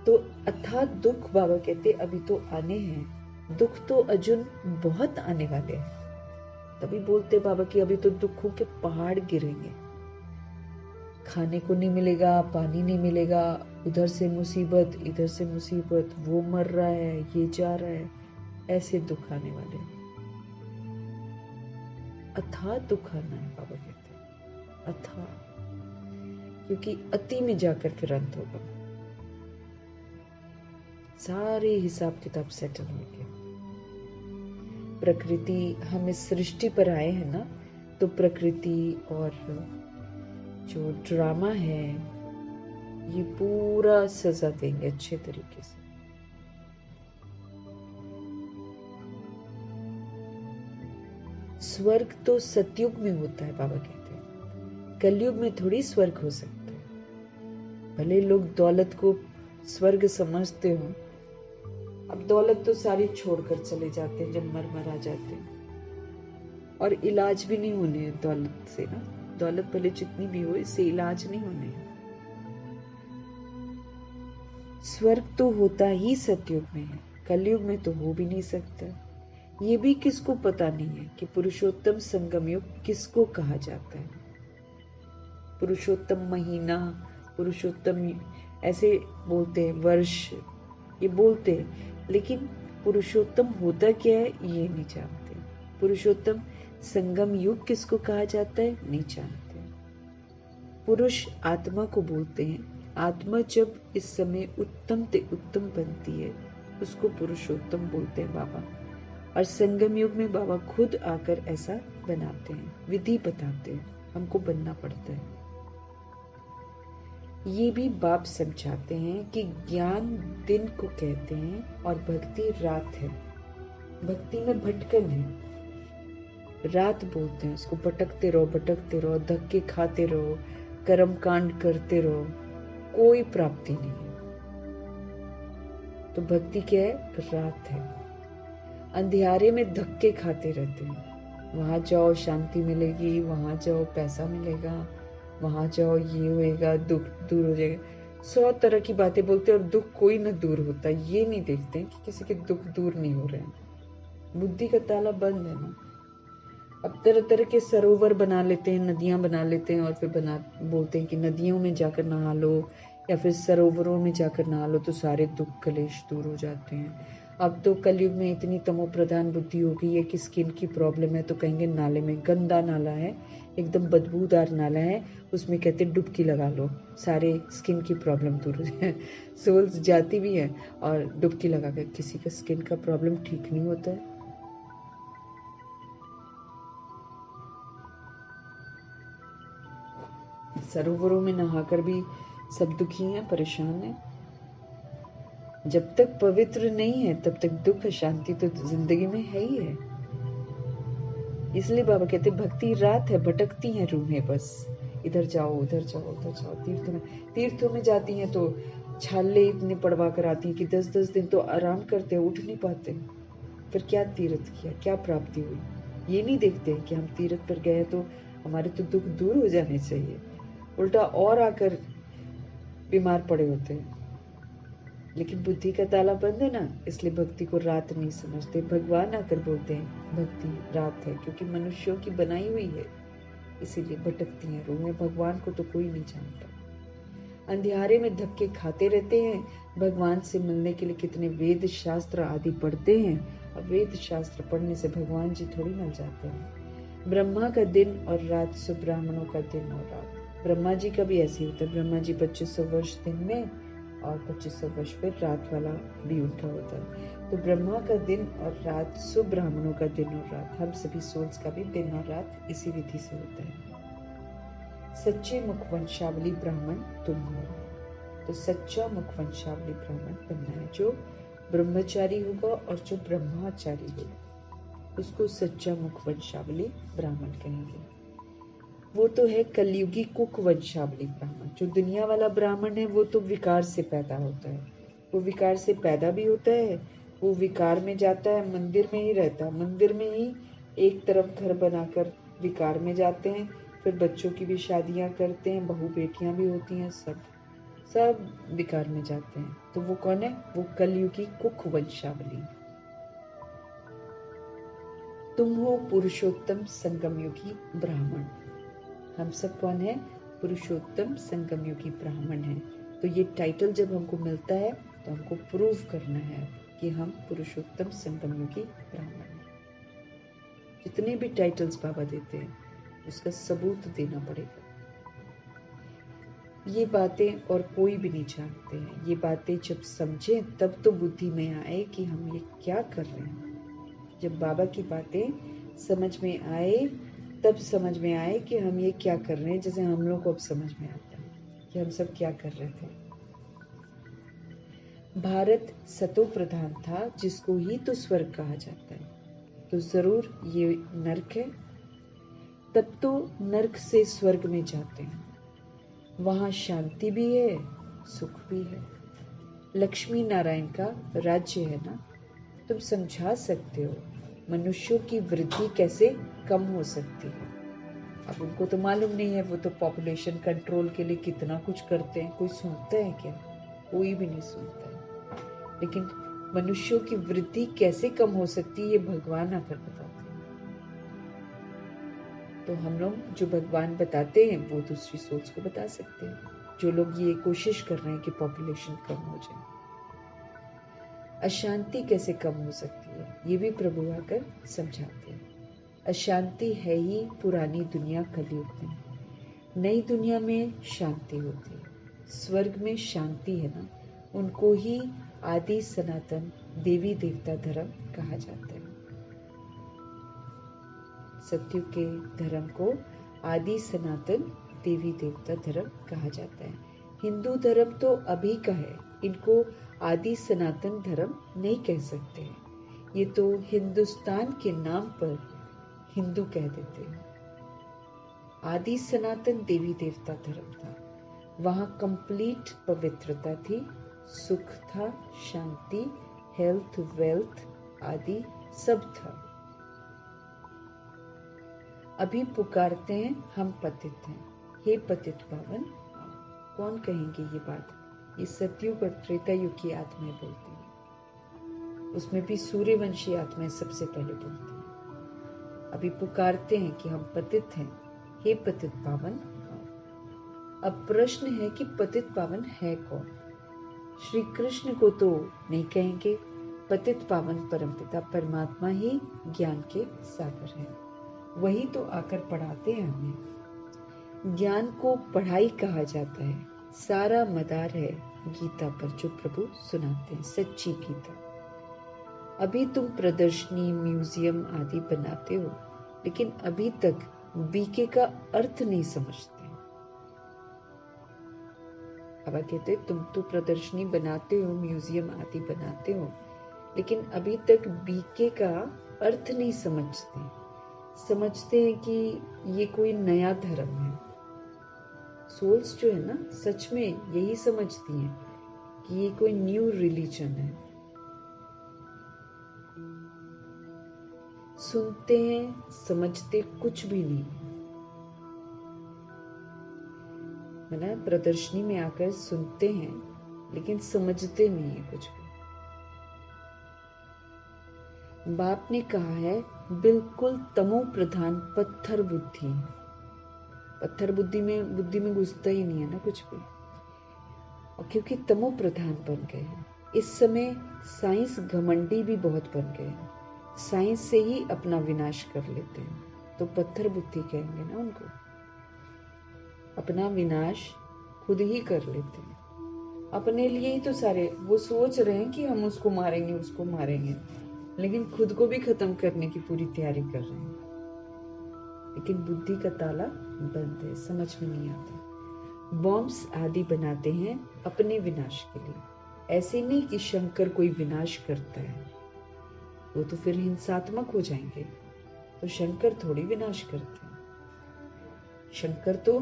तो अर्थात दुख बाबा कहते अभी तो आने हैं, दुख तो अर्जुन बहुत आने वाले हैं। तभी बोलते बाबा कि अभी तो दुखों के पहाड़ गिरेंगे, खाने को नहीं मिलेगा, पानी नहीं मिलेगा, उधर से मुसीबत इधर से मुसीबत, वो मर रहा है ये जा रहा है, ऐसे दुख आने वाले हैं। अथाह दुख आना है बाबा कहते हैं, अथाह, क्योंकि अति में जाकर फिर अंत होगा, सारे हिसाब किताब सेटल होंगे। प्रकृति, हम इस सृष्टि पर आए हैं ना, तो प्रकृति और जो ड्रामा है ये पूरा सजा देंगे अच्छे तरीके से। स्वर्ग तो सतयुग में होता है बाबा कहते हैं, कलयुग में थोड़ी स्वर्ग हो सकता है। भले लोग दौलत को स्वर्ग समझते हो, अब दौलत तो सारी छोड़कर चले जाते हैं जब मर आ जाते हैं, और इलाज भी नहीं होने दौलत से ना। दौलत भले जितनी भी हो, इससे इलाज नहीं होने। स्वर्ग तो होता ही सतयुग में है, कलयुग में तो हो भी नहीं सकता। ये भी किसको पता नहीं है कि पुरुषोत्तम संगम युग किसको कहा जाता है। पुरुषोत्तम महीना, पुरुषोत्तम ऐसे बोलते हैं, वर्ष ये बोलते हैं, लेकिन पुरुषोत्तम होता क्या है ये नहीं जानते। पुरुषोत्तम संगम युग किसको कहा जाता है नहीं जानते। पुरुष आत्मा को बोलते हैं, आत्मा जब इस समय उत्तम से उत्तम बनती है उसको पुरुषोत्तम बोलते हैं बाबा। और संगम युग में बाबा खुद आकर ऐसा बनाते हैं, विधि बताते हैं, हमको बनना पड़ता है। ये भी बाप समझाते हैं कि ज्ञान दिन को कहते हैं और भक्ति रात है। भक्ति में भटकन है, रात बोलते हैं उसको। भटकते रहो, धक्के खाते रहो, कर्म कांड करते रहो, कोई प्राप्ति नहीं है। तो भक्ति क्या है? रात है। अंधियारे में धक्के खाते रहते हैं, वहां जाओ शांति मिलेगी, वहां जाओ पैसा मिलेगा, वहां जाओ ये होएगा, दुख दूर हो जाएगा। 100 तरह की बातें बोलते हैं और दुख कोई ना दूर होता। ये नहीं देखते हैं कि किसी के दुख दूर नहीं हो रहे हैं। बुद्धि का ताला बंद है ना। अब तरह तरह के सरोवर बना लेते हैं, नदियां बना लेते हैं और फिर बोलते हैं कि नदियों में जाकर नहा लो या फिर सरोवरों में जाकर नहा लो तो सारे दुख कलेश दूर हो जाते हैं। अब तो कलयुग में इतनी तमो प्रधान बुद्धि हो गई है कि स्किन की प्रॉब्लम है तो कहेंगे नाले में, गंदा नाला है, एकदम बदबूदार नाला है, उसमें कहते डुबकी लगा लो, सारे स्किन की प्रॉब्लम दूर हो जाए। सोल्स जाती भी है और डुबकी लगा कर किसी का स्किन का प्रॉब्लम ठीक नहीं होता है। सरोवरों में नहाकर भी सब दुखी हैं, परेशान हैं। जब तक पवित्र नहीं है तब तक दुख शांति तो जिंदगी में है ही है। इसलिए बाबा कहते भक्ति रात है, भटकती हैं रूहें बस, इधर जाओ उधर जाओ उधर जाओ। तीर्थों में जाती हैं तो छाले इतने पड़वा कर आती हैं कि 10-10 दिन तो आराम करते हैं, उठ नहीं पाते। फिर क्या तीर्थ किया, क्या प्राप्ति हुई? ये नहीं देखते कि हम तीर्थ पर गए तो हमारे तो दुख दूर हो जाने चाहिए, उल्टा और आकर बीमार पड़े होते हैं। लेकिन बुद्धि का ताला बंद है ना, इसलिए भक्ति को रात नहीं समझते। भगवान आकर बोलते हैं भक्ति रात है, क्योंकि मनुष्यों की बनाई हुई है, इसीलिए भटकती हैं रूहें। भगवान को तो कोई नहीं जानता। अंधियारे में धक्के खाते रहते हैं। भगवान से मिलने के लिए कितने वेद शास्त्र आदि पढ़ते हैं, और वेद शास्त्र पढ़ने से भगवान जी थोड़ी मिल जाते हैं। ब्रह्मा का दिन और रात, सो ब्राह्मणों का दिन और रात। ब्रह्मा जी का भी ऐसे ही होता है। ब्रह्मा जी 2500 वर्ष दिन में और 2500 वर्ष फिर रात वाला भी उनका होता है। तो ब्रह्मा का दिन और रात, सो ब्राह्मणों का दिन और रात। हम सभी सोल्स का भी दिन और रात इसी विधि से होता है। सच्चे मुखवंशावली ब्राह्मण तुम हो। तो सच्चा मुखवंशावली ब्राह्मण बनना है, जो ब्रह्मचारी होगा और जो ब्रह्माचारी होगा उसको सच्चा मुखवंशावली ब्राह्मण कहेंगे। वो तो है कलयुगी कुकवंशावली ब्राह्मण। जो दुनिया वाला ब्राह्मण है वो तो विकार से पैदा होता है, वो विकार से पैदा भी होता है, वो विकार में जाता है, मंदिर में ही रहता है, मंदिर में ही एक तरफ घर बनाकर विकार में जाते हैं, फिर बच्चों की भी शादियां करते हैं, बहू बेटियां भी होती हैं, सब विकार में जाते हैं। तो वो कौन है? वो कलयुगी कुकवंशावली। तुम हो पुरुषोत्तम संगम युगी ब्राह्मण। हम सब कौन है? पुरुषोत्तम संगम युगी ब्राह्मण है। तो ये टाइटल जब हमको मिलता है तो हमको प्रूव करना है कि हम पुरुषोत्तम संगम युगी ब्राह्मण हैं। जितने भी टाइटल्स बाबा देते हैं उसका सबूत देना पड़ेगा। ये बातें और कोई भी नहीं जानते हैं। ये बातें जब समझें तब तो बुद्धि में आए कि हम ये क्या कर रहे हैं। जब बाबा की बातें समझ में आए तब समझ में आए कि हम ये क्या कर रहे हैं। जैसे हम लोग को अब समझ में आता है कि हम सब क्या कर रहे थे। भारत सतो प्रधान था, जिसको ही तो स्वर्ग कहा जाता है, तो जरूर ये नर्क है। तब तो नर्क से स्वर्ग में जाते हैं, वहां शांति भी है, सुख भी है। लक्ष्मी नारायण का राज्य है ना। तुम समझा सकते हो मनुष्यों की वृद्धि कैसे कम हो सकती है। अब उनको तो मालूम नहीं है, वो तो पॉपुलेशन कंट्रोल के लिए कितना कुछ करते हैं। कोई सुनता है क्या? कोई भी नहीं सुनता है। लेकिन मनुष्यों की वृद्धि कैसे कम हो सकती है ये भगवान आकर बताते हैं। तो हम लोग जो भगवान बताते हैं वो दूसरी सोच को बता सकते हैं। जो लोग ये कोशिश कर रहे हैं कि पॉपुलेशन कम हो जाए, अशांति कैसे कम हो सकती है ये भी प्रभु आकर समझाते हैं। अशांति है ही पुरानी दुनिया कलयुग में, नई दुनिया में शांति होती है। स्वर्ग में शांति है ना, उनको ही आदि सनातन देवी देवता धर्म कहा जाता है। सत्युग के धर्म को आदि सनातन देवी देवता धर्म कहा जाता है। हिंदू धर्म तो अभी का है, इनको आदि सनातन धर्म नहीं कह सकते हैं। ये तो हिंदुस्तान के नाम पर हिंदू कह देते हैं। आदि सनातन देवी देवता धर्म था, वहां कंप्लीट पवित्रता थी, सुख था, शांति, हेल्थ, वेल्थ आदि सब था। अभी पुकारते हैं हम पतित हैं, हे पतित पावन। कौन कहेंगे ये बात? ये सतयुग और त्रेता युग की आत्माएं बोलती हैं। उसमें भी सूर्यवंशी आत्माएं सबसे पहले बोलती हैं। अभी पुकारते हैं कि हम पतित हैं, हे पतित पावन। अब प्रश्न है कि पतित पावन है कौन? श्री कृष्ण को तो नहीं कहेंगे। पतित पावन परमपिता परमात्मा ही ज्ञान के सागर है, वही तो आकर पढ़ाते हैं हमें। ज्ञान को पढ़ाई कहा जाता है, सारा मदार है गीता पर जो प्रभु सुनाते हैं, सच्ची गीता। अभी तुम प्रदर्शनी, म्यूजियम आदि बनाते हो, लेकिन अभी तक बीके का अर्थ नहीं समझते। अब कहते तुम तो प्रदर्शनी बनाते हो, म्यूजियम आदि बनाते हो, लेकिन अभी तक बीके का अर्थ नहीं समझते। समझते हैं कि ये कोई नया धर्म है। सोल्स जो है ना, सच में यही समझती हैं कि ये कोई न्यू रिलीजन है। सुनते हैं, समझते कुछ भी नहीं। है ना, प्रदर्शनी में आकर सुनते हैं लेकिन समझते नहीं है कुछ भी। बाप ने कहा है बिल्कुल तमो प्रधान पत्थर बुद्धि। पत्थर बुद्धि में घुसता ही नहीं है ना कुछ भी, और क्योंकि तमो प्रधान बन गए हैं इस समय। साइंस घमंडी भी बहुत बन गए हैं, साइंस से ही अपना विनाश कर लेते हैं, तो पत्थर बुद्धि कहेंगे ना उनको। अपना विनाश खुद ही कर लेते हैं, अपने लिए ही तो सारे वो सोच रहे हैं कि हम उसको मारेंगे, उसको मारेंगे, लेकिन खुद को भी खत्म करने की पूरी तैयारी कर रहे हैं। लेकिन बुद्धि का ताला बंद है, समझ में नहीं आता। बॉम्ब्स आदि बनाते हैं अपने विनाश के लिए। ऐसे नहीं कि शंकर कोई विनाश करता है, वो तो फिर हिंसात्मक हो जाएंगे। तो शंकर थोड़ी विनाश करते हैं। शंकर तो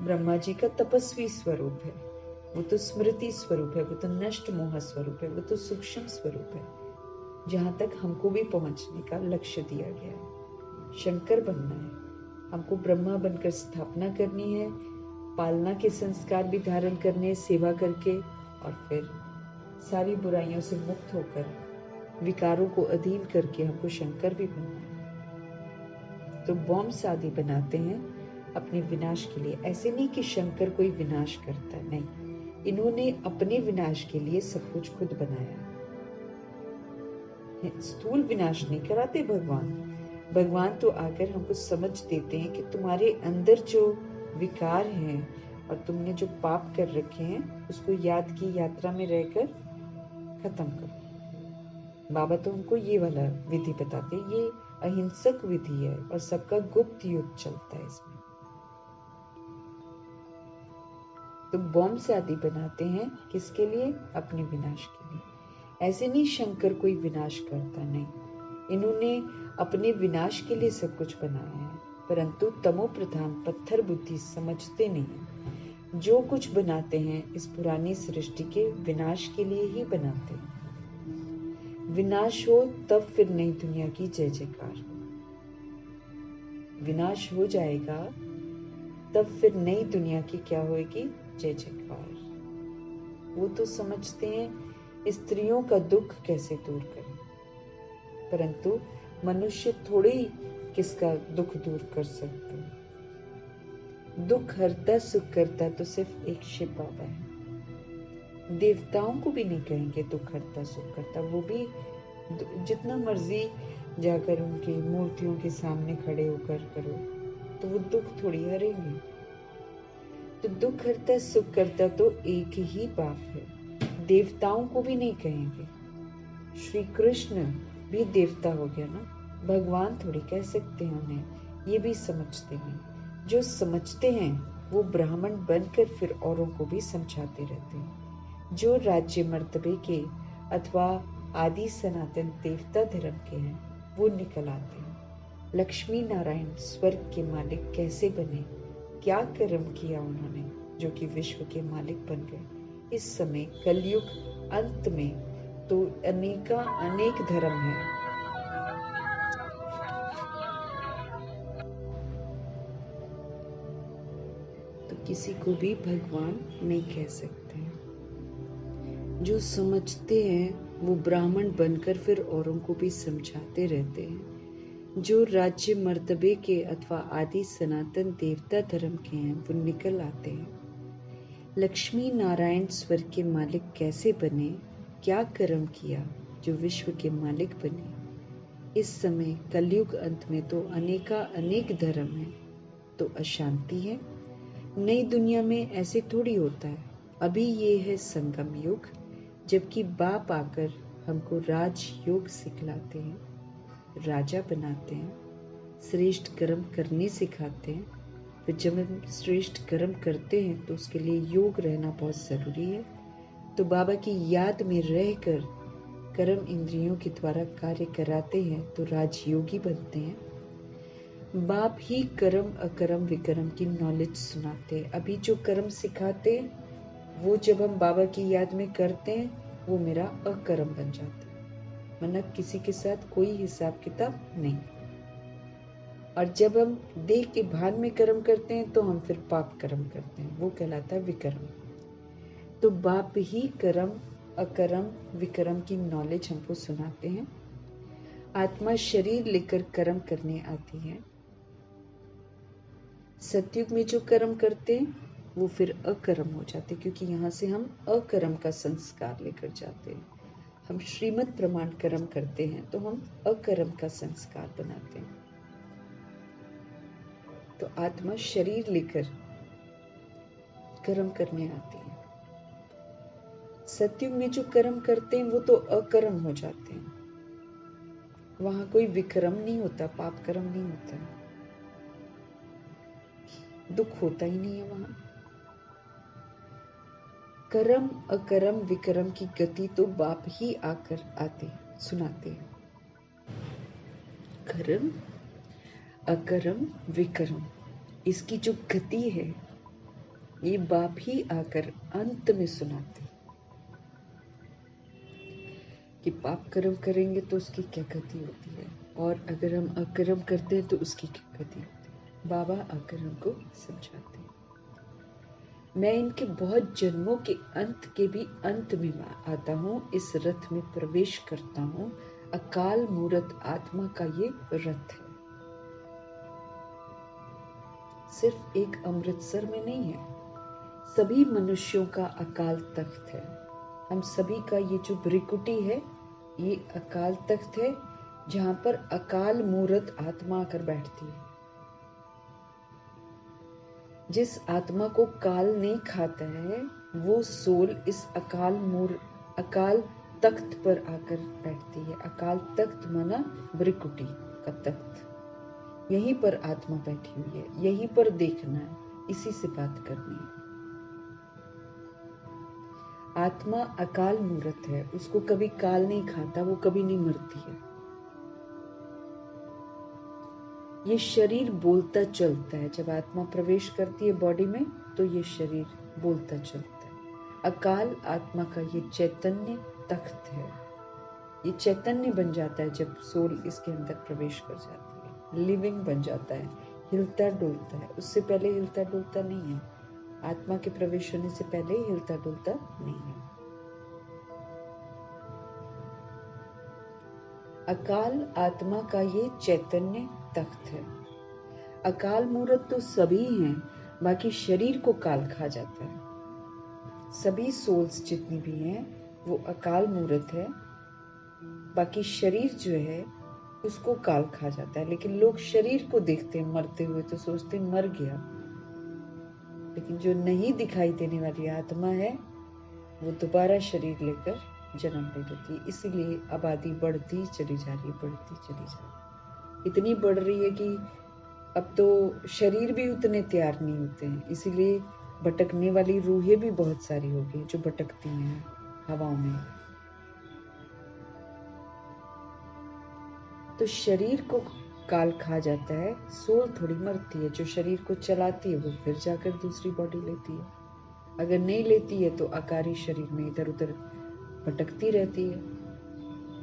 ब्रह्मा जी का तपस्वी स्वरूप है, वो तो स्मृति स्वरूप है, वो तो नष्ट मोह स्वरूप है, वो तो सूक्ष्म स्वरूप है, जहां तक हमको भी पहुंचने का लक्ष्य दिया गया है। शंकर बनना है हमको, ब्रह्मा बनकर स्थापना करनी है, पालना के संस्कार भी धारण करने, सेवा करके, और फिर सारी बुराइयों से मुक्त होकर विकारों को अधीन करके हमको शंकर भी बनना है। तो बॉम्ब आदि बनाते हैं अपने विनाश के लिए। ऐसे नहीं कि शंकर कोई विनाश करता है, नहीं, इन्होंने अपने विनाश के लिए सब कुछ खुद बनाया है। स्थूल विनाश नहीं कराते भगवान। भगवान तो आकर हमको समझ देते हैं कि तुम्हारे अंदर जो विकार हैं और तुमने जो पाप कर रखे हैं, उसको याद की यात्रा में रहकर खत्म करो। बाबा तो हमको ये वाला विधि बताते, ये अहिंसक विधि है और सबका गुप्त युद्ध चलता है इसमें। तो बॉम्ब आदि बनाते हैं किसके लिए? अपने विनाश के लिए। ऐसे नहीं शंकर कोई विनाश करता, नहीं, इन्होंने अपने विनाश के लिए सब कुछ बनाया है, परंतु तमो प्रधान पत्थर बुद्धि समझते नहीं। जो कुछ बनाते हैं इस पुरानी सृष्टि के विनाश के लिए ही बनाते हैं। विनाश हो तब फिर नई दुनिया की जय जयकार हो। विनाश हो जाएगा तब फिर नई दुनिया की क्या होगी? जय जयकार। वो तो समझते हैं स्त्रियों का दुख कैसे दूर करें, परंतु मनुष्य थोड़े ही किसका दुख दूर कर सकते हैं। दुख हरता सुख करता तो सिर्फ एक शिव बाबा है। देवताओं को भी नहीं कहेंगे दुख हरता सुख करता, वो भी जितना मर्जी जाकर उनकी मूर्तियों के सामने खड़े होकर करो तो वो दुख थोड़ी हरेंगे। तो दुख हरता सुख करता तो एक ही बाप है, देवताओं को भी नहीं कहेंगे। श्री कृष्ण भी देवता हो गया ना, भगवान थोड़ी कह सकते हैं उन्हें, ये भी समझते हैं। जो समझते हैं वो ब्राह्मण बनकर फिर औरों को भी समझाते रहते हैं। जो राज्य मर्तबे के अथवा आदि सनातन देवता धर्म के हैं वो निकल आते हैं। लक्ष्मी नारायण स्वर्ग के मालिक कैसे बने, क्या कर्म किया उन्होंने जो कि विश्व के मालिक बन गए। इस समय कलयुग अंत में तो अनेक धर्म है। तो किसी को भी भगवान नहीं कह सकते। जो समझते हैं वो ब्राह्मण बनकर फिर औरों को भी समझाते रहते हैं। जो राज्य मर्तबे के अथवा आदि सनातन देवता धर्म के हैं वो निकल आते हैं। लक्ष्मी नारायण स्वर्ग के मालिक कैसे बने, क्या कर्म किया जो विश्व के मालिक बने। इस समय कलयुग अंत में तो अनेक धर्म है तो अशांति है। नई दुनिया में ऐसे थोड़ी होता है। अभी ये है संगम युग, जबकि बाप आकर हमको राजयोग सिखलाते हैं, राजा बनाते हैं, श्रेष्ठ कर्म करने सिखाते हैं। फिर जब हम श्रेष्ठ कर्म करते हैं तो उसके लिए योग रहना बहुत ज़रूरी है। तो बाबा की याद में रहकर कर्म इंद्रियों के द्वारा कार्य कराते हैं तो राजयोगी बनते हैं। बाप ही कर्म अकर्म विकर्म की नॉलेज सुनाते हैं। अभी जो कर्म सिखाते हैं वो जब हम बाबा की याद में करते हैं वो मेरा अकर्म बन जाता है, मतलब किसी के साथ कोई हिसाब किताब नहीं। और जब हम देह के भान में कर्म करते हैं तो हम फिर पाप कर्म करते हैं, वो कहलाता है विकर्म। तो बाप ही कर्म अकर्म विकर्म की नॉलेज हमको सुनाते हैं। आत्मा शरीर लेकर कर्म करने आती है। सतयुग में जो कर्म करते हैं वो फिर अकर्म हो जाते, क्योंकि यहाँ से हम अकर्म का संस्कार लेकर जाते हैं। हम श्रीमद् प्रमाण कर्म करते हैं तो हम अकर्म का संस्कार बनाते हैं। तो आत्मा शरीर लेकर कर्म करने आती है। सतयुग में जो कर्म करते हैं वो तो अकर्म हो जाते हैं। वहां कोई विक्रम नहीं होता, पाप कर्म नहीं होता, दुख होता ही नहीं है वहां। कर्म अकर्म विक्रम की गति तो बाप ही आकर आते सुनाते हैं। कर्म अकर्म विक्रम इसकी जो गति है ये बाप ही आकर अंत में सुनाते कि पाप कर्म करेंगे तो उसकी क्या गति होती है, और अगर हम अकर्म करते हैं तो उसकी क्या गति होती है। बाबा आकर हमको समझाते हैं। मैं इनके बहुत जन्मों के अंत के भी अंत में आता हूँ, इस रथ में प्रवेश करता हूँ। अकाल मूरत आत्मा का ये रथ है। सिर्फ एक अमृतसर में नहीं है, सभी मनुष्यों का अकाल तख्त है। हम सभी का ये जो ब्रिकुटी है ये अकाल तख्त है, जहां पर अकाल मूरत आत्मा आकर बैठती है। जिस आत्मा को काल नहीं खाता है वो सोल इस अकाल तख्त पर आकर बैठती है। अकाल तख्त माना ब्रिकुटी का तख्त। यहीं पर आत्मा बैठी हुई है, यहीं पर देखना है, इसी से बात करनी है। आत्मा अकाल मूर्त है, उसको कभी काल नहीं खाता, वो कभी नहीं मरती है। ये शरीर बोलता चलता है। जब आत्मा प्रवेश करती है बॉडी में तो ये शरीर बोलता चलता है। अकाल आत्मा का ये चैतन्य तख्त है। ये चैतन्य बन जाता है जब सोल इसके अंदर प्रवेश कर जाती है, लिविंग बन जाता है, हिलता डुलता है। उससे पहले हिलता डुलता नहीं है। आत्मा के प्रवेश होने से पहले हिलता डुलता नहीं है। अकाल आत्मा का ये चैतन्य तख्त है। अकाल मूर्त तो सभी हैं, बाकी शरीर को काल खा जाता है। सभी सोल्स जितनी भी हैं वो अकाल मूर्त है, बाकी शरीर जो है उसको काल खा जाता है। लेकिन लोग शरीर को देखते हैं मरते हुए तो सोचते हैं मर गया, लेकिन जो नहीं दिखाई देने वाली आत्मा है वो दोबारा शरीर लेकर जन्म ले लेती है। इसीलिए आबादी बढ़ती चली जा रही है, बढ़ती चली जा रही है। इतनी बढ़ रही है कि अब तो शरीर भी उतने तैयार नहीं होते हैं, इसीलिए भटकने वाली रूहें भी बहुत सारी हो गई जो भटकती हैं हवाओं में। तो शरीर को काल खा जाता है, सोल थोड़ी मरती है। जो शरीर को चलाती है वो फिर जाकर दूसरी बॉडी लेती है, अगर नहीं लेती है तो आकारी शरीर में इधर उधर भटकती रहती है,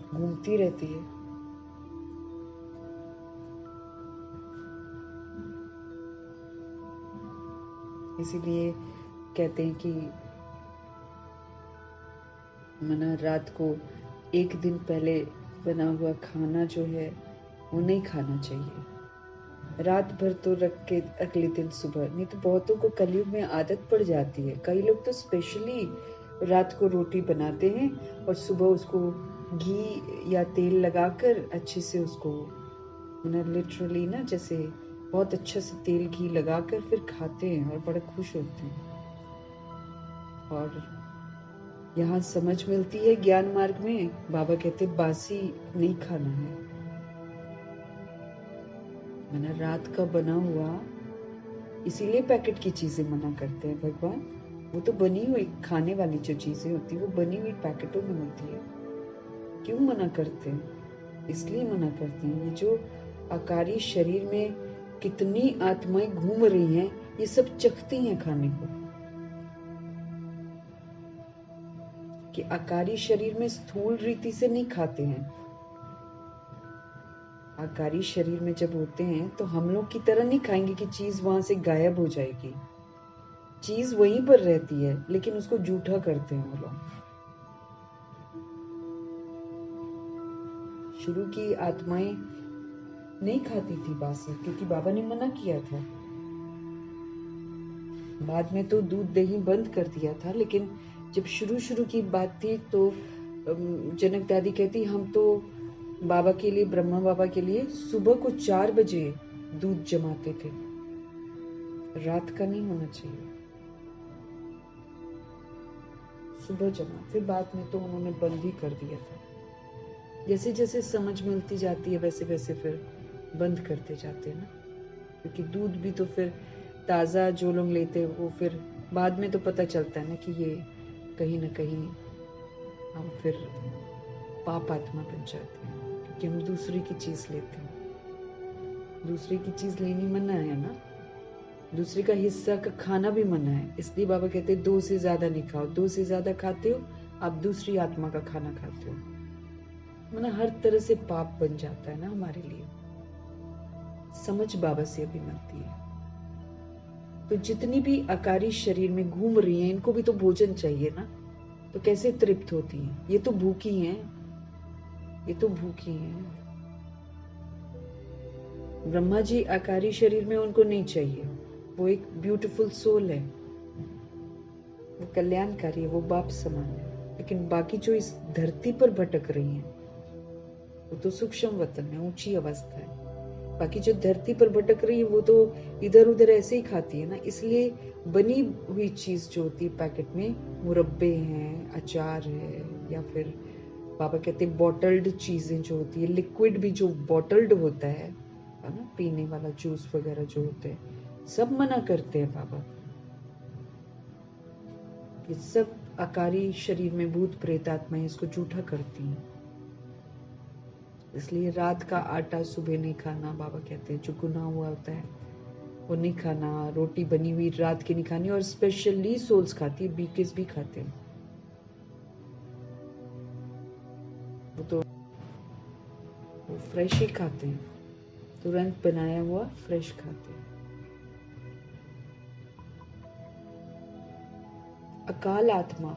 घूमती रहती है। इसीलिए कहते हैं कि मना रात को एक दिन पहले बना हुआ खाना जो है वो नहीं खाना चाहिए, रात भर तो रख के अगले दिन सुबह। नहीं तो बहुतों को कलयुग में आदत पड़ जाती है, कई लोग तो स्पेशली रात को रोटी बनाते हैं और सुबह उसको घी या तेल लगाकर अच्छे से उसको लिटरली ना जैसे बहुत अच्छा से तेल घी लगाकर फिर खाते हैं और बड़े खुश होते हैं। और यहाँ समझ मिलती है ज्ञान मार्ग में, बाबा कहते बासी नहीं खाना है, मैंने रात का बना हुआ। इसीलिए पैकेट की चीजें मना करते हैं भगवान, वो तो बनी हुई खाने वाली जो चीजें होती है वो बनी हुई पैकेटों में होती है। क्यों मना करते हैं? इसलिए मना करते हैं, ये जो आकारी शरीर में कितनी आत्माएं घूम रही हैं, ये सब चखती हैं खाने को। कि आकारी शरीर में स्थूल रीति से नहीं खाते हैं, आकारी शरीर में जब होते हैं तो हम लोग की तरह नहीं खाएंगे कि चीज वहां से गायब हो जाएगी, चीज वहीं पर रहती है, लेकिन उसको जूठा करते हैं वो लोग। शुरू की आत्माएं नहीं खाती थी बासी, क्योंकि बाबा ने मना किया था। बाद में तो दूध दही बंद कर दिया था, लेकिन जब शुरू की बात थी तो जनक दादी कहती हम तो बाबा के लिए, ब्रह्मा बाबा के लिए सुबह को 4 बजे दूध जमाते थे, रात का नहीं होना चाहिए, सुबह जमा। फिर बाद में तो उन्होंने बंद ही कर दिया था। जैसे जैसे समझ मिलती जाती है वैसे वैसे फिर बंद करते जाते हैं ना, क्योंकि दूध भी तो फिर ताज़ा जो लोग लेते हैं वो फिर बाद में तो पता चलता है ना कि ये कहीं ना कहीं हम फिर पाप आत्मा बन जाते हैं, क्योंकि हम दूसरे की चीज़ लेते हैं। दूसरे की चीज़ लेनी मना है ना, दूसरे का हिस्सा का खाना भी मना है। इसलिए बाबा कहते हैं 2 से ज़्यादा नहीं खाओ, 2 से ज़्यादा खाते हो आप दूसरी आत्मा का खाना खाते हो, मना हर तरह से पाप बन जाता है ना हमारे लिए। समझ बाबा से अभी मिलती है। तो जितनी भी आकारी शरीर में घूम रही हैं इनको भी तो भोजन चाहिए ना, तो कैसे तृप्त होती हैं? ये तो भूखी हैं, ये तो भूखी हैं। ब्रह्मा जी आकारी शरीर में उनको नहीं चाहिए, वो एक ब्यूटीफुल सोल है, वो कल्याणकारी है, वो बाप समान है। लेकिन बाकी जो इस धरती पर भटक रही हैं वो तो सूक्ष्म वतन है, ऊंची अवस्था है। बाकी जो धरती पर भटक रही है वो तो इधर उधर ऐसे ही खाती है ना। इसलिए बनी हुई चीज जो होती है पैकेट में, मुरब्बे हैं, अचार है, या फिर बाबा कहते हैं बॉटल्ड चीजें जो होती है, लिक्विड भी जो बॉटल्ड होता है ना, पीने वाला जूस वगैरह जो होते हैं, सब मना करते हैं बाबा। ये सब आकारी शरीर में भूत प्रेत आत्माएं इसको जूठा करती हैं। इसलिए रात का आटा सुबह नहीं खाना, बाबा कहते हैं जो गुनाह हुआ होता है वो नहीं खाना, रोटी बनी हुई रात की नहीं खानी। और स्पेशली सोल्स खाती है, बीकेस भी खाते हैं, वो फ्रेश ही खाते हैं, तुरंत बनाया हुआ फ्रेश खाते हैं। अकाल आत्मा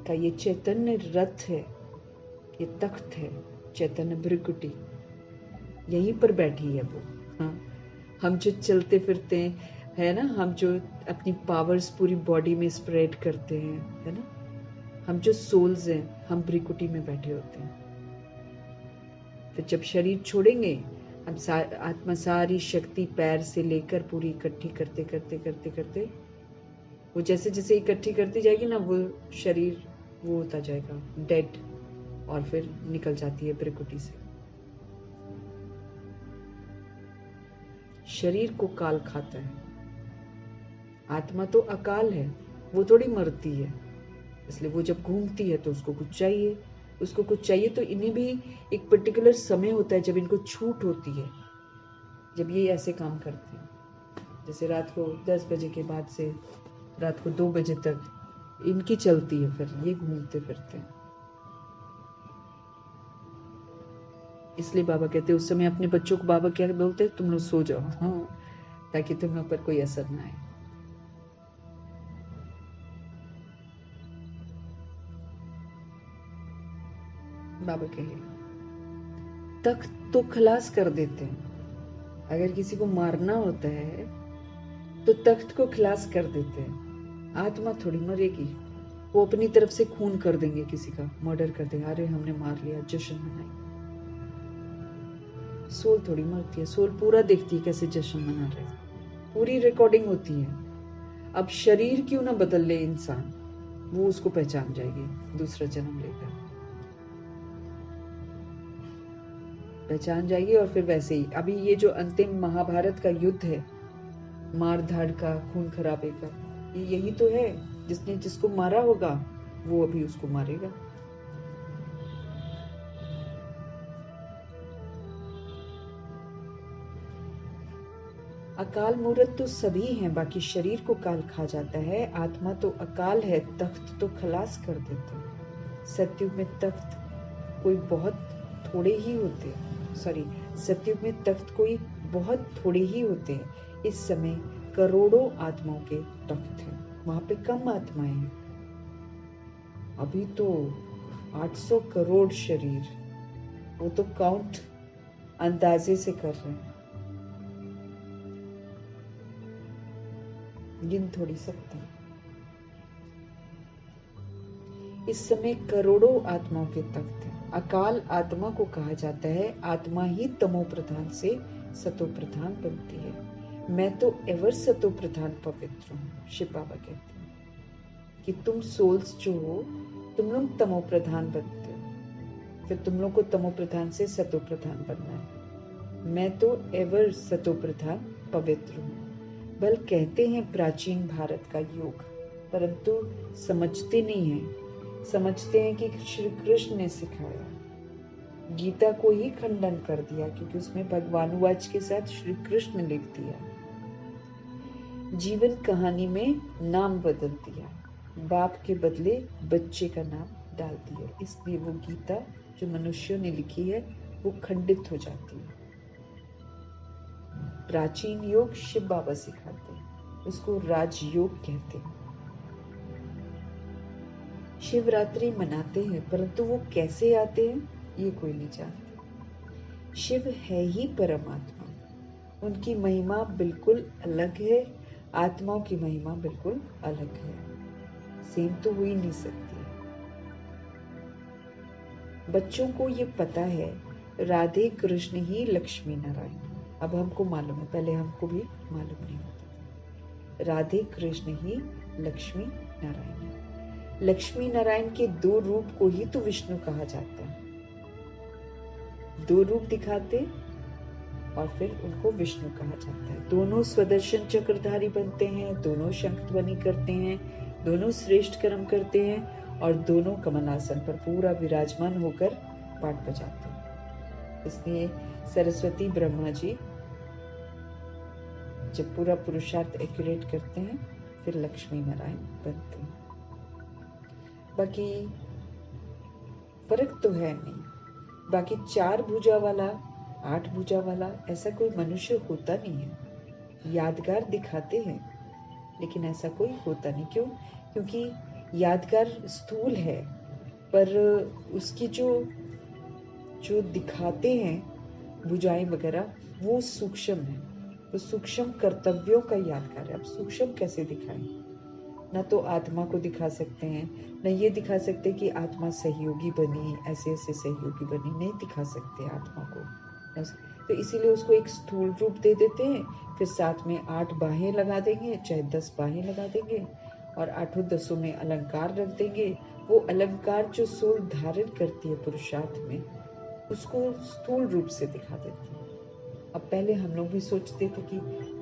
का ये चैतन्य रथ है, ये तख्त है, चैतन्य भृकुटी, यहीं पर बैठी है वो। हाँ, हम जो चलते फिरते हैं ना, हम जो अपनी पावर्स पूरी बॉडी में स्प्रेड करते हैं, है ना, हम जो सोल्स हैं हम भृकुटी में बैठे होते हैं। फिर जब शरीर छोड़ेंगे हम आत्मा सारी शक्ति पैर से लेकर पूरी इकट्ठी करते करते करते करते, वो जैसे जैसे इकट्ठी करती जाएगी ना वो शरीर वो होता जाएगा डेड, और फिर निकल जाती है भृकुटी से। शरीर को काल खाता है। आत्मा तो अकाल है, वो थोड़ी मरती है, इसलिए वो जब घूमती है तो उसको कुछ चाहिए, उसको कुछ चाहिए। तो इन्हें भी एक पर्टिकुलर समय होता है जब इनको छूट होती है, जब ये ऐसे काम करते हैं। जैसे रात को 10 बजे के बाद से रात को 2 बजे तक इनकी चलती है, फिर ये घूमते फिरते हैं। इसलिए बाबा कहते हैं उस समय अपने बच्चों को बाबा क्या बोलते हैं, तुम लोग सो जाओ, हाँ, ताकि तुम लोग पर कोई असर ना आए। बाबा कहे तख्त तो खलास कर देते हैं। अगर किसी को मारना होता है तो तख्त को खलास कर देते हैं। आत्मा थोड़ी मरेगी, वो अपनी तरफ से खून कर देंगे, किसी का मर्डर कर देंगे, अरे हमने मार लिया, जश्न मनाएंगे। सोल थोड़ी मरती है, सोल पूरा देखती है कैसे जश्न मना रहे, पूरी रिकॉर्डिंग होती है। अब शरीर क्यों ना बदल ले इंसान, वो उसको पहचान जाएगी, दूसरा जन्म लेकर पहचान जाएगी। और फिर वैसे ही अभी ये जो अंतिम महाभारत का युद्ध है, मार धाड़ का, खून खराबे का, ये यही तो है। जिसने जिसको मारा होगा वो अभी उसको मारेगा। अकाल मूर्त तो सभी हैं, बाकी शरीर को काल खा जाता है। आत्मा तो अकाल है, तख्त तो खलास कर देते हैं। सतयुग में तख्त कोई बहुत थोड़े ही होते हैं, सतयुग में तख्त कोई बहुत थोड़े ही होते हैं। इस समय करोड़ों आत्माओं के तख्त हैं, वहां पे कम आत्माएं हैं। अभी तो 800 करोड़ शरीर, वो तो काउंट अंदाजे से कर रहे हैं, गिन थोड़ी सकते हैं। इस समय करोड़ों आत्माओं के तख्त हैं। अकाल आत्मा को कहा जाता है। आत्मा ही तमो प्रधान से सतो प्रधान बनती है। मैं तो एवर सतो प्रधान पवित्र हूँ, शिव बाबा कहते हैं कि तुम सोल्स जो हो, तुम लोग तमो प्रधान बनते हो, फिर तुम लोग को तमो प्रधान से सतो प्रधान बनना है। मैं तो एवर सतो प्रधान पवित्र हूँ। बल कहते हैं प्राचीन भारत का योग, परंतु समझते नहीं है। समझते हैं कि श्री कृष्ण ने सिखाया, गीता को ही खंडन कर दिया, क्योंकि उसमें भगवानुवाच के साथ श्री कृष्ण लिख दिया। जीवन कहानी में नाम बदल दिया, बाप के बदले बच्चे का नाम डाल दिया। इसलिए वो गीता जो मनुष्यों ने लिखी है वो खंडित हो जाती है। प्राचीन योग शिव बाबा सिखाते हैं, उसको राजयोग कहते हैं। शिवरात्रि मनाते हैं, परंतु वो कैसे आते हैं ये कोई नहीं जानता। शिव है ही परमात्मा, उनकी महिमा बिल्कुल अलग है, आत्माओं की महिमा बिल्कुल अलग है, सेम तो हो ही नहीं सकती। बच्चों को ये पता है राधे कृष्ण ही लक्ष्मी नारायण, अब हमको मालूम है, पहले हमको भी मालूम नहीं होता। राधे कृष्ण ही लक्ष्मी नारायण है। लक्ष्मी नारायण के दो रूप को ही तो विष्णु कहा जाता है। दो रूप दिखाते और फिर उनको विष्णु कहा जाता है। दोनों स्वदर्शन चक्रधारी बनते हैं, दोनों शंख ध्वनि करते हैं, दोनों श्रेष्ठ कर्म करते हैं और दोनों कमलासन पर पूरा विराजमान होकर पाठ बजाते हैं। इसलिए सरस्वती ब्रह्मा जी जब पूरा पुरुषार्थ एक्यूरेट करते हैं फिर लक्ष्मी नारायण बनते हैं। बाकी फर्क तो है नहीं। बाकी 4 भुजा वाला 8 भुजा वाला ऐसा कोई मनुष्य होता नहीं है। यादगार दिखाते हैं लेकिन ऐसा कोई होता नहीं। क्यों? क्योंकि यादगार स्थूल है, पर उसकी जो दिखाते हैं भुजाएं वगैरह वो सूक्ष्म है। तो सूक्ष्म कर्तव्यों का यादगार है। अब सूक्ष्म कैसे दिखाएं? न तो आत्मा को दिखा सकते हैं, न ये दिखा सकते कि आत्मा सहयोगी बनी, ऐसे ऐसे सहयोगी बनी, नहीं दिखा सकते आत्मा को। तो इसीलिए उसको एक स्थूल रूप दे देते हैं, फिर साथ में 8 बाहें लगा देंगे, चाहे 10 बाहें लगा देंगे और 8 10 में अलंकार रख देंगे। वो अलंकार जो सोल धारण करती है पुरुषार्थ में, उसको स्थूल रूप से दिखा देते हैं। अब पहले हम लोग भी सोचते थे कि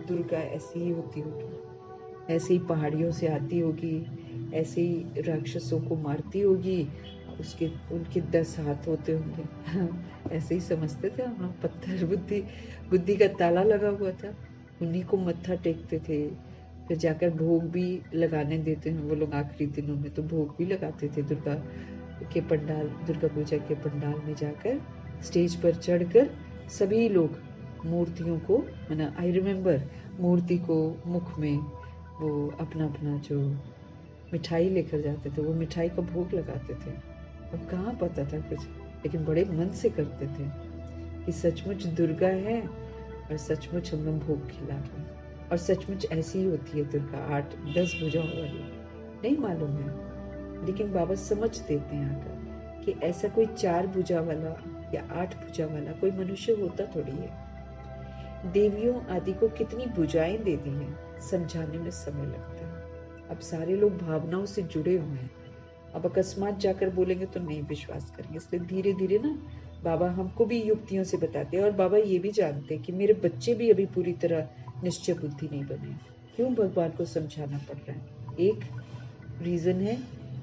दुर्गा ऐसी ही होती होगी, ऐसे ही पहाड़ियों से आती होगी, ऐसे ही राक्षसों को मारती होगी, उसके उनके 10 हाथ होते होंगे। ऐसे ही समझते थे हम लोग। पत्थर बुद्धि का ताला लगा हुआ था, उन्हीं को मत्था टेकते थे। फिर जाकर भोग भी लगाने देते हैं वो लोग। आखिरी दिनों में तो भोग भी लगाते थे दुर्गा पूजा के पंडाल में जाकर स्टेज पर चढ़कर सभी लोग मूर्तियों को, माना आई रिमेम्बर, मूर्ति को मुख में वो अपना अपना जो मिठाई लेकर जाते थे, वो मिठाई का भोग लगाते थे। अब कहाँ पता था कुछ, लेकिन बड़े मन से करते थे कि सचमुच दुर्गा है और सचमुच हम लोग भोग खिला रहे हैं, और सचमुच ऐसी ही होती है दुर्गा, 8-10 भुजाओं वाली। नहीं मालूम है, लेकिन बाबा समझ देते हैं आकर कि ऐसा कोई 4 भुजा वाला या 8 भुजा वाला कोई मनुष्य होता थोड़ी है। देवियों आदि को कितनी भुजाएं दे दी हैं, समझाने में समय लगता है। अब सारे लोग भावनाओं से जुड़े हुए हैं, अब अकस्मात जाकर बोलेंगे तो नहीं विश्वास करेंगे। इसलिए धीरे धीरे ना बाबा हमको भी युक्तियों से बताते हैं, और बाबा ये भी जानते हैं कि मेरे बच्चे भी अभी पूरी तरह निश्चय बुद्धि नहीं बने। क्यों भगवान को समझाना पड़ रहा है? एक रीजन है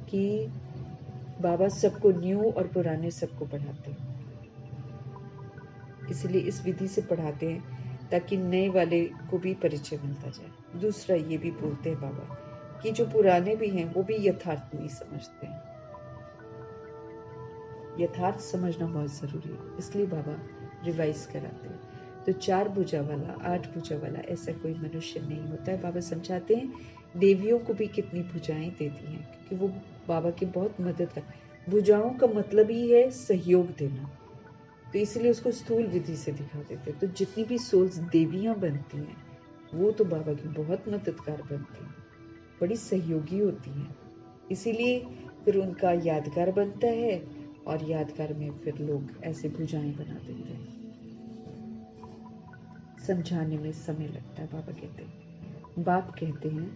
कि बाबा सबको न्यू और पुराने सबको पढ़ाते हैं, इसलिए इस विधि से पढ़ाते हैं ताकि नए वाले को भी परिचय मिलता जाए। दूसरा ये भी बोलते हैं बाबा कि जो पुराने भी हैं वो भी यथार्थ नहीं समझते हैं। यथार्थ समझना बहुत जरूरी है, इसलिए बाबा रिवाइज कराते हैं। तो 4 भुजा वाला 8 भुजा वाला ऐसा कोई मनुष्य नहीं होता है। बाबा समझाते हैं देवियों को भी कितनी भुजाएं देती हैं, क्योंकि वो बाबा की बहुत मदद कर। भुजाओं का मतलब ही है सहयोग देना, तो इसलिए उसको स्थूल विधि से दिखा देते हैं। तो जितनी भी सोल्स देवियां बनती हैं वो तो बाबा की बहुत मददगार बनती हैं, बड़ी सहयोगी होती हैं, इसीलिए फिर उनका यादगार बनता है, और यादगार में फिर लोग ऐसे भुजाएं बना देते हैं। समझाने में समय लगता है। बाबा कहते हैं, बाप कहते हैं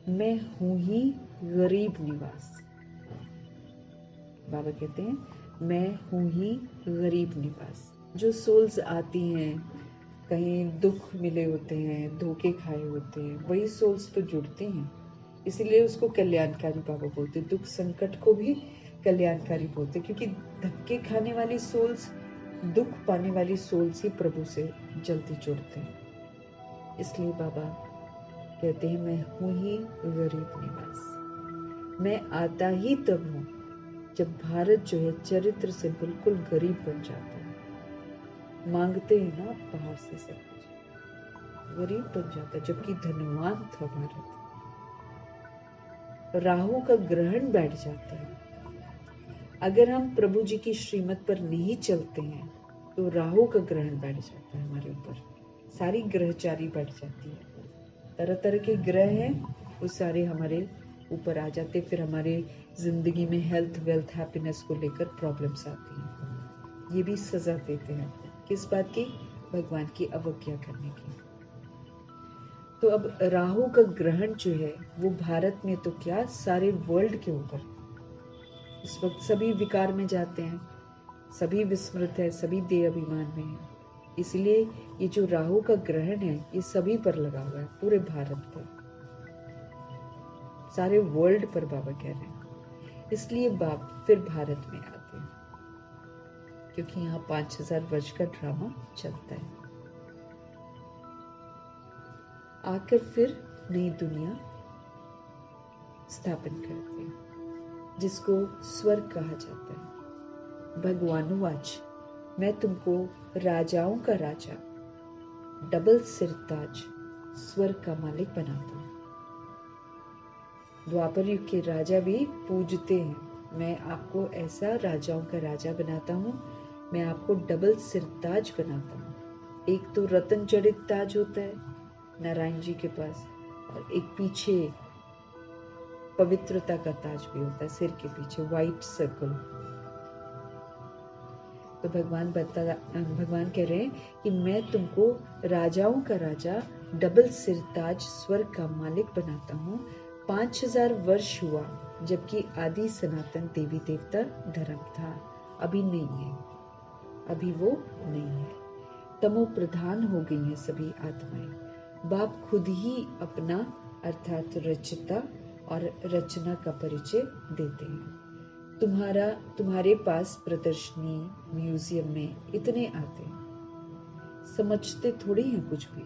मैं हूं ही गरीब निवास। बाबा कहते हैं मैं हूं ही गरीब निवास। जो सोल्स आती हैं, कहीं दुख मिले होते हैं, धोखे खाए होते हैं, वही सोल्स तो जुड़ते हैं, इसीलिए उसको कल्याणकारी बाबा बोलते। दुख संकट को भी कल्याणकारी बोलते, क्योंकि धक्के खाने वाली सोल्स, दुख पाने वाली सोल्स ही प्रभु से जल्दी जुड़ते हैं। इसलिए बाबा कहते हैं मैं हूं ही गरीब निवास। मैं आता ही तब हूं जब भारत जो है चरित्र से बिल्कुल गरीब बन जाता है। मांगते हैं ना बाहर से सब कुछ, गरीब बन जाता है, जबकि धनवान था भारत। राहु का ग्रहण बैठ जाता है। अगर हम प्रभु जी की श्रीमत पर नहीं चलते हैं तो राहु का ग्रहण बैठ जाता है हमारे ऊपर, सारी ग्रहचारी बैठ जाती है। तरह तरह के ग्रह हैं, वो सारे हमारे ऊपर आ जाते, फिर हमारे जिंदगी में हेल्थ, वेल्थ, हैप्पीनेस को लेकर प्रॉब्लम्स आती हैं। ये भी सजा देते हैं, किस बात की? भगवान की अवज्ञा करने की। तो अब राहु का ग्रहण जो है वो भारत में तो क्या, सारे वर्ल्ड के ऊपर इस वक्त सभी विकार में जाते हैं, सभी विस्मृत है, सभी देह अभिमान में है। इसलिए ये जो राहु का ग्रहण है ये सभी पर लगा हुआ है, पूरे भारत पर, सारे वर्ल्ड पर बाबा कह रहे हैं। इसलिए बाप फिर भारत में आते हैं, क्योंकि यहाँ 5000 वर्ष का ड्रामा चलता है। आकर फिर नई दुनिया स्थापन करते हैं, जिसको स्वर्ग कहा जाता है। भगवानुवाच, मैं तुमको राजाओं का राजा, डबल सिरताज, स्वर्ग का मालिक बनाता हूँ। द्वापर युग के राजा भी पूजते हैं, मैं आपको ऐसा राजाओं का राजा बनाता हूँ, मैं आपको डबल सिरताज बनाता हूँ। एक तो रतन जड़ित ताज होता है नारायण जी के पास, और एक पीछे पवित्रता का ताज भी होता है, सिर के पीछे व्हाइट सर्कल। तो भगवान कह रहे हैं कि मैं तुमको राजाओं का राजा, डबल सिरताज, स्वर्ग का मालिक बनाता हूँ। 5000 वर्ष हुआ जबकि आदि सनातन देवी देवता धर्म था, अभी नहीं है, अभी वो नहीं है। तमो प्रधान हो गई हैं सभी आत्माएं। बाप खुद ही अपना अर्थात रचता और रचना का परिचय देते हैं। तुम्हारे पास प्रदर्शनी म्यूजियम में इतने आते हैं, समझते थोड़ी हैं कुछ भी।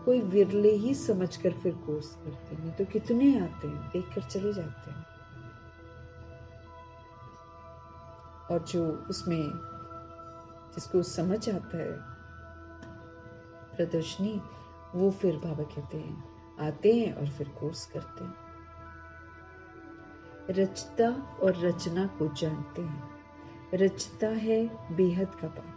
कोई विरले ही समझकर फिर कोर्स करते हैं, तो कितने आते हैं, देखकर चले जाते हैं। और जो उसमें जिसको समझ आता है प्रदर्शनी, वो फिर बाबा कहते हैं आते हैं और फिर कोर्स करते हैं। रचता और रचना को जानते हैं। रचता है बेहद का बाप,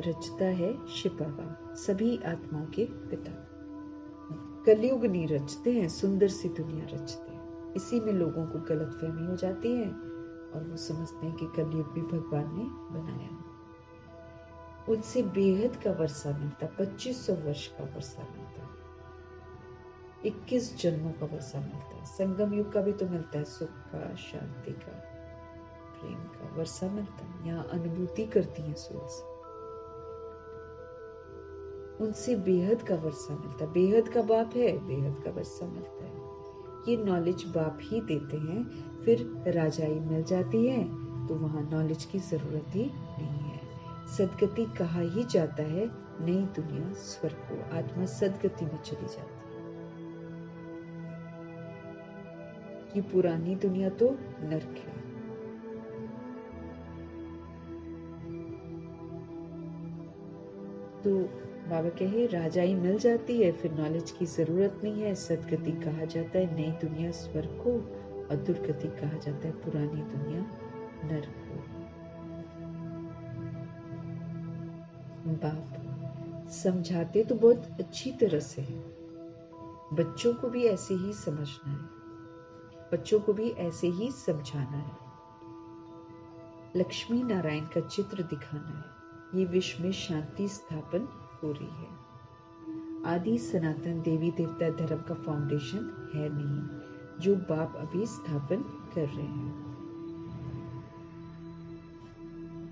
रचता है शिव बाबा, सभी आत्माओं के पिता। कलयुग नहीं रचते हैं, सुंदर सी दुनिया रचते हैं। इसी में लोगों को गलतफहमी हो जाती है और वो समझते हैं कि कलयुग भी भगवान ने बनाया है। उनसे बेहद का वर्षा मिलता, 2500 वर्ष का वर्षा मिलता, 21 जन्मों का वर्षा मिलता है। संगम युग का भी तो मिलता है, सुख का, शांति का, प्रेम का वर्षा मिलता है। यहाँ अनुभूति करती है सोल्स, उनसे बेहद का वर्षा मिलता है। बेहद का बाप है, बेहद का वर्षा मिलता है। ये नॉलेज बाप ही देते हैं। फिर राजाई मिल जाती है तो वहां नॉलेज की जरूरत ही नहीं है। सदगति कहा ही जाता है, नई दुनिया स्वर्ग को। आत्मा सदगति में चली जाती है। ये पुरानी दुनिया तो नरक है। तो बाबा कहे राजाई मिल जाती है, फिर नॉलेज की जरूरत नहीं है। सदगति कहा जाता है नई दुनिया स्वर्ग को, और दुर्गति कहा जाता है पुरानी दुनिया नरक को। बाप समझाते तो बहुत अच्छी तरह से है, बच्चों को भी ऐसे ही समझना है, बच्चों को भी ऐसे ही समझाना है। लक्ष्मी नारायण का चित्र दिखाना है। ये विश्व में शांति स्थापन हो रही है। आदि सनातन देवी देवता धर्म का फाउंडेशन है नहीं, जो बाप अभी स्थापन कर रहे हैं।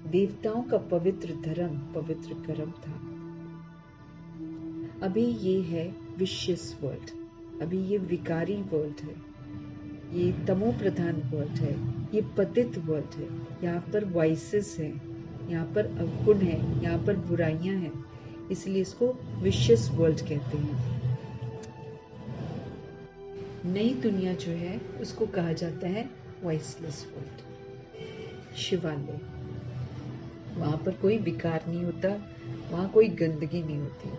देवताओं का पवित्र धर्म, पवित्र कर्म था। अभी ये है विशियस वर्ल्ड, अभी ये विकारी वर्ल्ड है, ये तमो प्रधान वर्ल्ड है, ये पतित वर्ल्ड है। यहाँ पर वाइसेस है, यहाँ पर अवगुण है, यहाँ पर बुराइयां हैं, इसलिए इसको विशियस वर्ल्ड कहते हैं। नई दुनिया जो है उसको कहा जाता है वाइसलेस वर्ल्ड, शिवालय। वहां पर कोई विकार नहीं होता, वहां कोई गंदगी नहीं होती।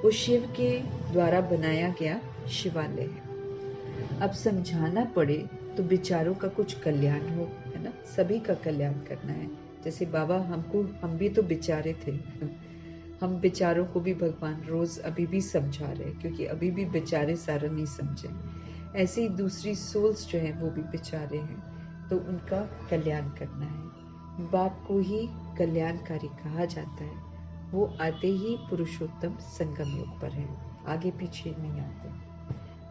वो शिव के द्वारा बनाया गया शिवालय है। अब समझाना पड़े तो बेचारों का कुछ कल्याण हो, है ना, सभी का कल्याण करना है। जैसे बाबा हम भी तो बेचारे थे, हम बेचारों को भी भगवान रोज अभी भी समझा रहे, क्योंकि अभी भी बेचारे सारा नहीं समझे। ऐसे ही दूसरी सोल्स जो है वो भी बेचारे हैं, तो उनका कल्याण करना है। बाप को ही कल्याणकारी कहा जाता है। वो आते ही पुरुषोत्तम संगम युग पर है, आगे पीछे नहीं आते।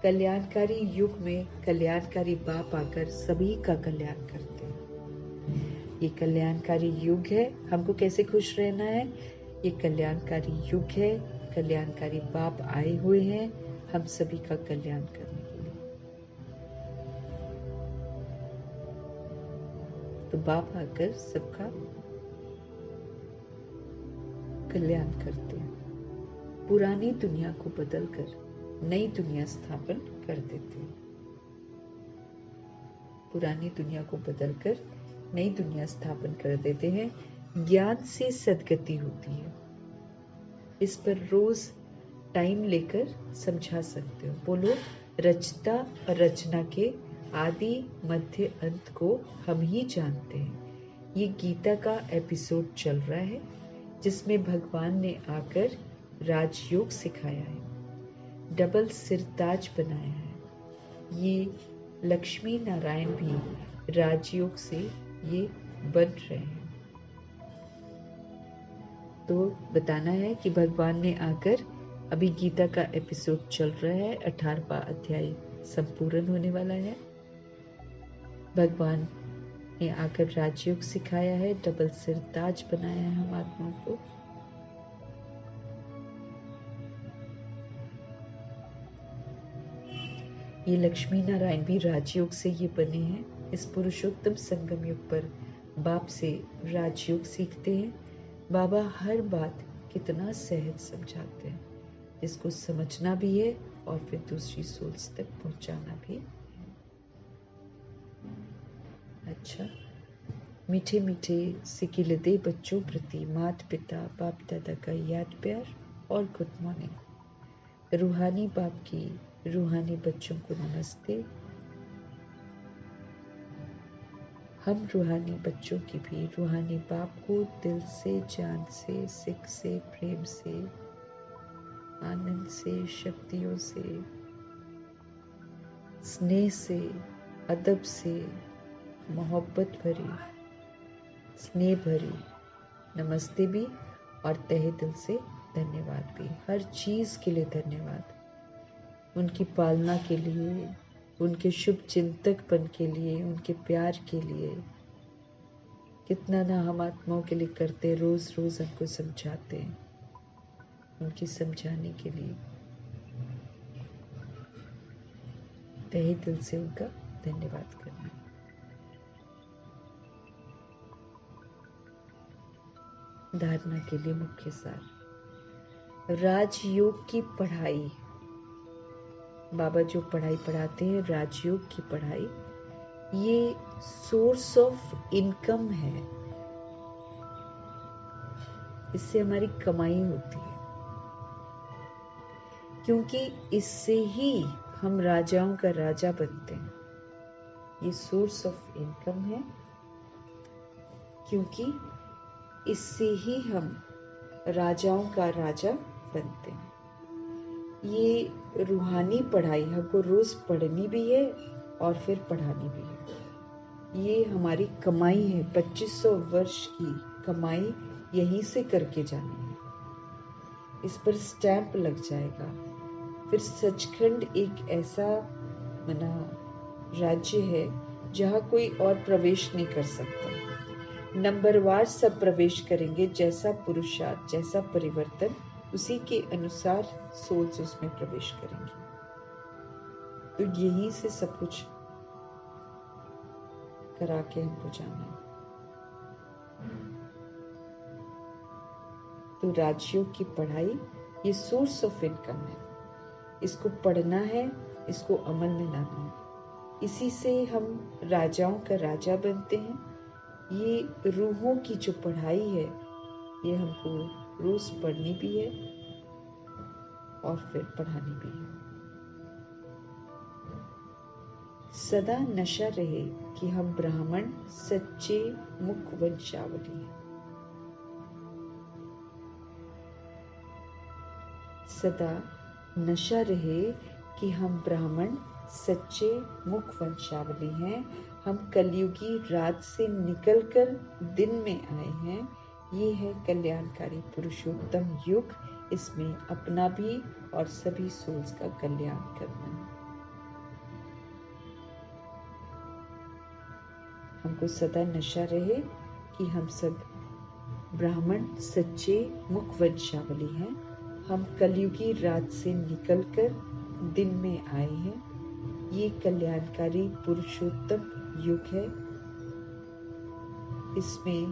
कल्याणकारी युग में कल्याणकारी बाप आकर सभी का कल्याण करते हैं। ये कल्याणकारी युग है, हमको कैसे खुश रहना है। ये कल्याणकारी युग है, कल्याणकारी बाप आए हुए हैं हम सभी का कल्याण करने के लिए। तो बाप आकर सबका कल्याण करते हैं। पुरानी दुनिया को बदलकर नई दुनिया स्थापन कर देते हैं। पुरानी दुनिया को बदलकर नई दुनिया स्थापन कर देते हैं। ज्ञान से सदगति होती है। इस पर रोज टाइम लेकर समझा सकते हो। बोलो, रचता और रचना के आदि मध्य अंत को हम ही जानते हैं। ये गीता का एपिसोड चल रहा है, जिसमें भगवान ने आकर राजयोग सिखाया है, डबल सिरताज बनाया है। ये लक्ष्मी नारायण भी राजयोग से ये बन रहे हैं। तो बताना है कि भगवान ने आकर, अभी गीता का एपिसोड चल रहा है, 18वां अध्याय संपूर्ण होने वाला है। भगवान ने आकर राजयोग सिखाया है, डबल सिर ताज बनाया है हम आत्माओं को। ये लक्ष्मी नारायण भी राजयोग से ये बने हैं। इस पुरुषोत्तम संगम युग पर बाप से राजयोग सीखते हैं। बाबा हर बात कितना सहज समझाते हैं, जिसको समझना भी है और फिर दूसरी सोच तक पहुंचाना भी है। अच्छा, मीठे मीठे सिकिलदे बच्चों प्रति माता पिता बाप दादा का याद प्यार और गुड मॉर्निंग। रूहानी बाप की रूहानी बच्चों को नमस्ते। हम रूहानी बच्चों की भी रूहानी बाप को दिल से, जान से, सिख से, प्रेम से, आनंद से, शक्तियों से, स्नेह से, अदब से, मोहब्बत भरी, स्नेह भरी नमस्ते भी और तहे दिल से धन्यवाद भी। हर चीज के लिए धन्यवाद, उनकी पालना के लिए, उनके शुभ चिंतकपन के लिए, उनके प्यार के लिए। कितना ना हम आत्माओं के लिए करते, रोज रोज हमको समझाते हैं, उनकी समझाने के लिए तहे दिल से उनका धन्यवाद करना। धारणा के लिए मुख्य सार। राजयोग की पढ़ाई, बाबा जो पढ़ाई पढ़ाते हैं राजयोग की पढ़ाई, ये सोर्स ऑफ इनकम है। इससे हमारी कमाई होती है, क्योंकि इससे ही हम राजाओं का राजा बनते हैं। ये सोर्स ऑफ इनकम है, क्योंकि इससे ही हम राजाओं का राजा बनते हैं। ये रूहानी पढ़ाई हमको रोज पढ़नी भी है और फिर पढ़ानी भी है। ये हमारी कमाई है, 2500 वर्ष की कमाई यहीं से करके जानी है। इस पर स्टैंप लग जाएगा। फिर सचखंड एक ऐसा मना राज्य है जहाँ कोई और प्रवेश नहीं कर सकता। नंबरवार सब प्रवेश करेंगे, जैसा पुरुषार्थ, जैसा परिवर्तन, उसी के अनुसार सोल्स उसमें प्रवेश करेंगे। तो यहीं से सब कुछ करा के हमको जाना है। तो राजयोग की पढ़ाई ये सोर्स ऑफ इनकम है। इसको पढ़ना है, इसको अमल में लाना है। इसी से हम राजाओं का राजा बनते हैं। ये रूहों की जो पढ़ाई है, ये हमको रोज पढ़नी भी है और फिर पढ़ानी भी है। सदा नशा रहे कि हम ब्राह्मण सच्चे मुख वंशावली हैं। सदा नशा रहे कि हम ब्राह्मण सच्चे मुख वंशावली हैं। हम कलयुगी रात से निकलकर दिन में आए हैं। ये है कल्याणकारी पुरुषोत्तम युग। इसमें अपना भी और सभी सोल्स का कल्याण करना है। हमको सदा नशा रहे कि हम सब ब्राह्मण सच्चे मुख वंशावली हैं। हम कलयुगी रात से निकलकर दिन में आए हैं। ये कल्याणकारी पुरुषोत्तम युग है। इसमें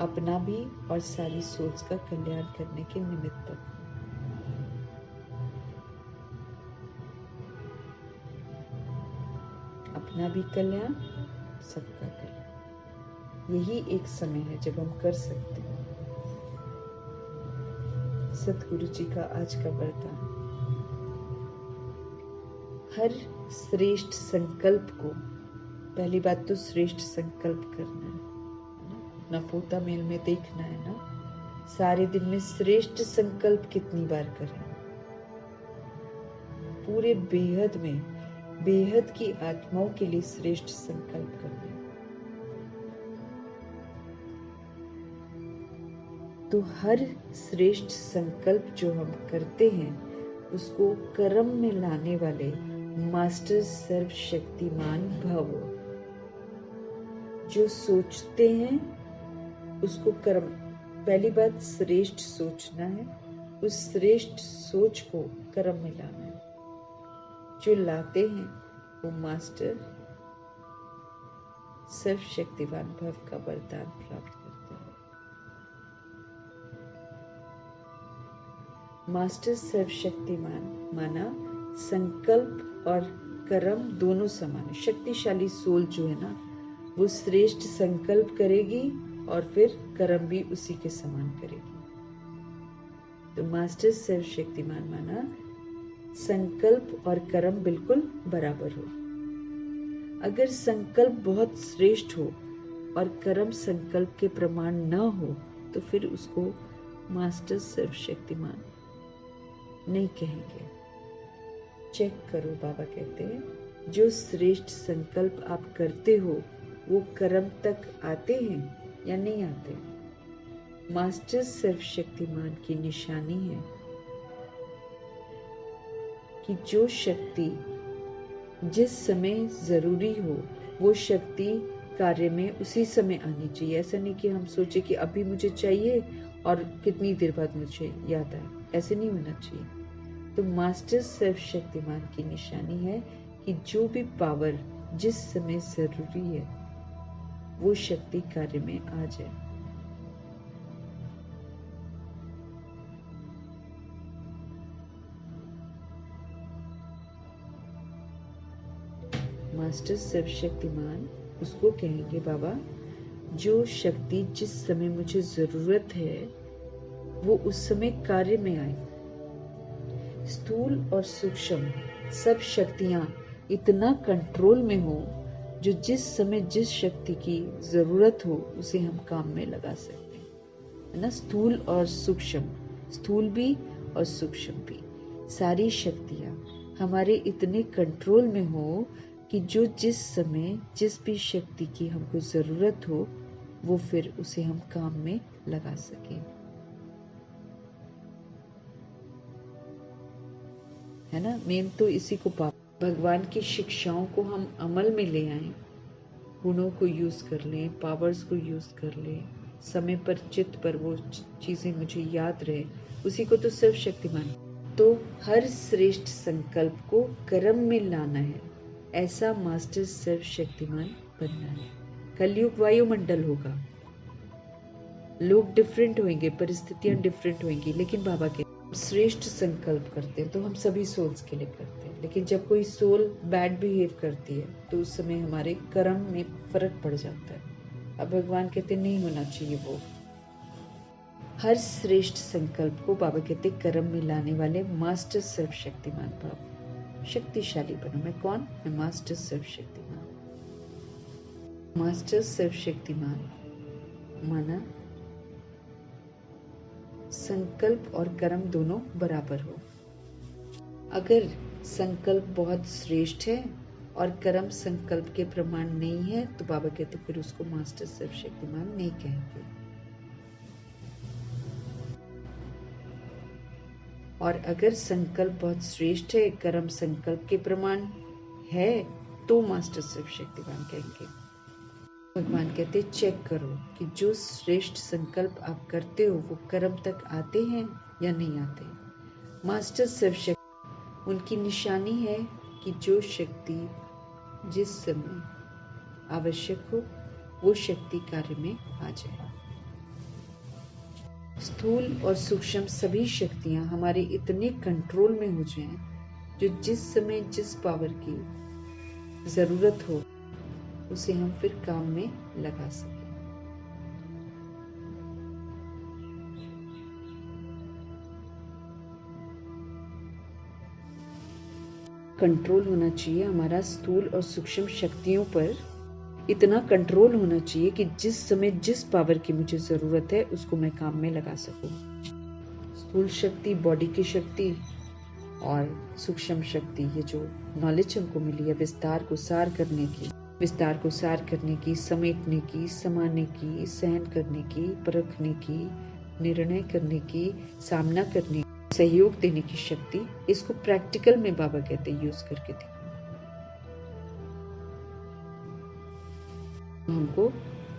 अपना भी और सारी सोच का कल्याण करने के निमित्त अपना भी कल्याण, सबका कल्याण। यही एक समय है जब हम कर सकते हैं। सतगुरु जी का आज का वरदान, हर श्रेष्ठ संकल्प को, पहली बात तो श्रेष्ठ संकल्प करना है ना, पोता मेल में देखना है ना, सारे दिन में श्रेष्ठ संकल्प कितनी बार करें। पूरे बेहद में बेहद की आत्माओं के लिए श्रेष्ठ संकल्प करना है। तो हर श्रेष्ठ संकल्प जो हम करते हैं उसको कर्म में लाने वाले मास्टर सर्वशक्तिमान भव, जो सोचते हैं उसको कर्म, पहली बात श्रेष्ठ सोचना है, उस श्रेष्ठ सोच को कर्म में लाना है। जो लाते हैं वो मास्टर सर्वशक्तिवान भव का वरदान प्राप्त करते हैं। मास्टर सर्वशक्तिमान माना संकल्प और कर्म दोनों समान है। शक्तिशाली सोल जो है ना, वो श्रेष्ठ संकल्प करेगी और फिर कर्म भी उसी के समान करेगी। तो मास्टर सर्वशक्तिमान माना संकल्प और कर्म बिल्कुल बराबर हो। अगर संकल्प बहुत श्रेष्ठ हो और कर्म संकल्प के प्रमाण न हो तो फिर उसको मास्टर सर्वशक्तिमान नहीं कहेंगे। चेक करो, बाबा कहते हैं जो श्रेष्ठ संकल्प आप करते हो वो कर्म तक आते हैं या नहीं आते। मास्टर सर्वशक्तिमान की निशानी है कि जो शक्ति जिस समय जरूरी हो वो शक्ति कार्य में उसी समय आनी चाहिए। ऐसा नहीं कि हम सोचे कि अभी मुझे चाहिए और कितनी देर बाद मुझे याद आए, ऐसे नहीं होना चाहिए। तो मास्टर सर्वशक्तिमान की निशानी है कि जो भी पावर जिस समय जरूरी है वो शक्ति कार्य में आ जाए। मास्टर सर्वशक्तिमान उसको कहेंगे बाबा जो शक्ति जिस समय मुझे जरूरत है वो उस समय कार्य में आए। स्थूल और सूक्ष्म सब शक्तियां इतना कंट्रोल में हो जो जिस समय जिस शक्ति की जरूरत हो उसे हम काम में लगा सकते हैं, है ना। स्थूल और सूक्ष्म, स्थूल भी और सूक्ष्म भी, सारी शक्तियां हमारे इतने कंट्रोल में हो कि जो जिस समय जिस भी शक्ति की हमको जरूरत हो वो फिर उसे हम काम में लगा सकें, है ना। मेन तो इसी को भगवान की शिक्षाओं को हम अमल में ले आए, गुणों को यूज कर लें, पावर्स को यूज कर लें, समय पर चित्त पर वो चीजें मुझे याद रहे, उसी को तो सर्वशक्तिमान। तो हर श्रेष्ठ संकल्प को कर्म में लाना है, ऐसा मास्टर सर्वशक्तिमान बनना है। कलयुग वायुमंडल होगा, लोग डिफरेंट होंगे, परिस्थितियां डिफरेंट होंगी, लेकिन बाबा के श्रेष्ठ संकल्प करते हैं तो हम सभी सोल्स के लिए करते हैं। लेकिन जब कोई सोल बैड बिहेव करती है तो उस समय हमारे कर्म में फर्क पड़ जाता है। अब भगवान कहते नहीं होना चाहिए वो। हर श्रेष्ठ संकल्प को बाबा कहते कर्म में लाने वाले मास्टर सर्वशक्तिमान भाव, शक्तिशाली बनो। मैं कौन? मैं मास्टर सर्वशक्तिमान। मास्टर सर्वशक्तिमान माना संकल्प और कर्म दोनों बराबर हो। अगर संकल्प बहुत श्रेष्ठ है और कर्म संकल्प के प्रमाण नहीं है तो बाबा कहते फिर उसको मास्टर सर्वशक्तिमान नहीं कहेंगे। और अगर संकल्प बहुत श्रेष्ठ है, कर्म संकल्प के प्रमाण है तो मास्टर सर्वशक्तिमान कहेंगे। भगवान कहते चेक करो कि जो श्रेष्ठ संकल्प आप करते हो वो कर्म तक आते हैं या नहीं आते। मास्टर सर्वशक्ति उनकी निशानी है कि जो शक्ति जिस समय आवश्यक हो वो शक्ति कार्य में आ जाए। स्थूल और सूक्ष्म सभी शक्तियां हमारे इतने कंट्रोल में हो जाएं जो जिस समय जिस पावर की जरूरत हो उसे हम फिर काम में लगा सकें। कंट्रोल होना चाहिए हमारा स्थूल और सूक्ष्म शक्तियों पर, इतना कंट्रोल होना चाहिए कि जिस समय जिस पावर की मुझे जरूरत है उसको मैं काम में लगा सकूं। स्थूल शक्ति बॉडी की शक्ति और सूक्ष्म शक्ति ये जो नॉलेज हमको मिली है विस्तार को सार करने की, विस्तार को सार करने की, समेटने की, समाने की, सहन करने की, परखने की, निर्णय करने की, सामना करने की, सहयोग देने की शक्ति, इसको प्रैक्टिकल में बाबा कहते हैं यूज करके देखो। हमको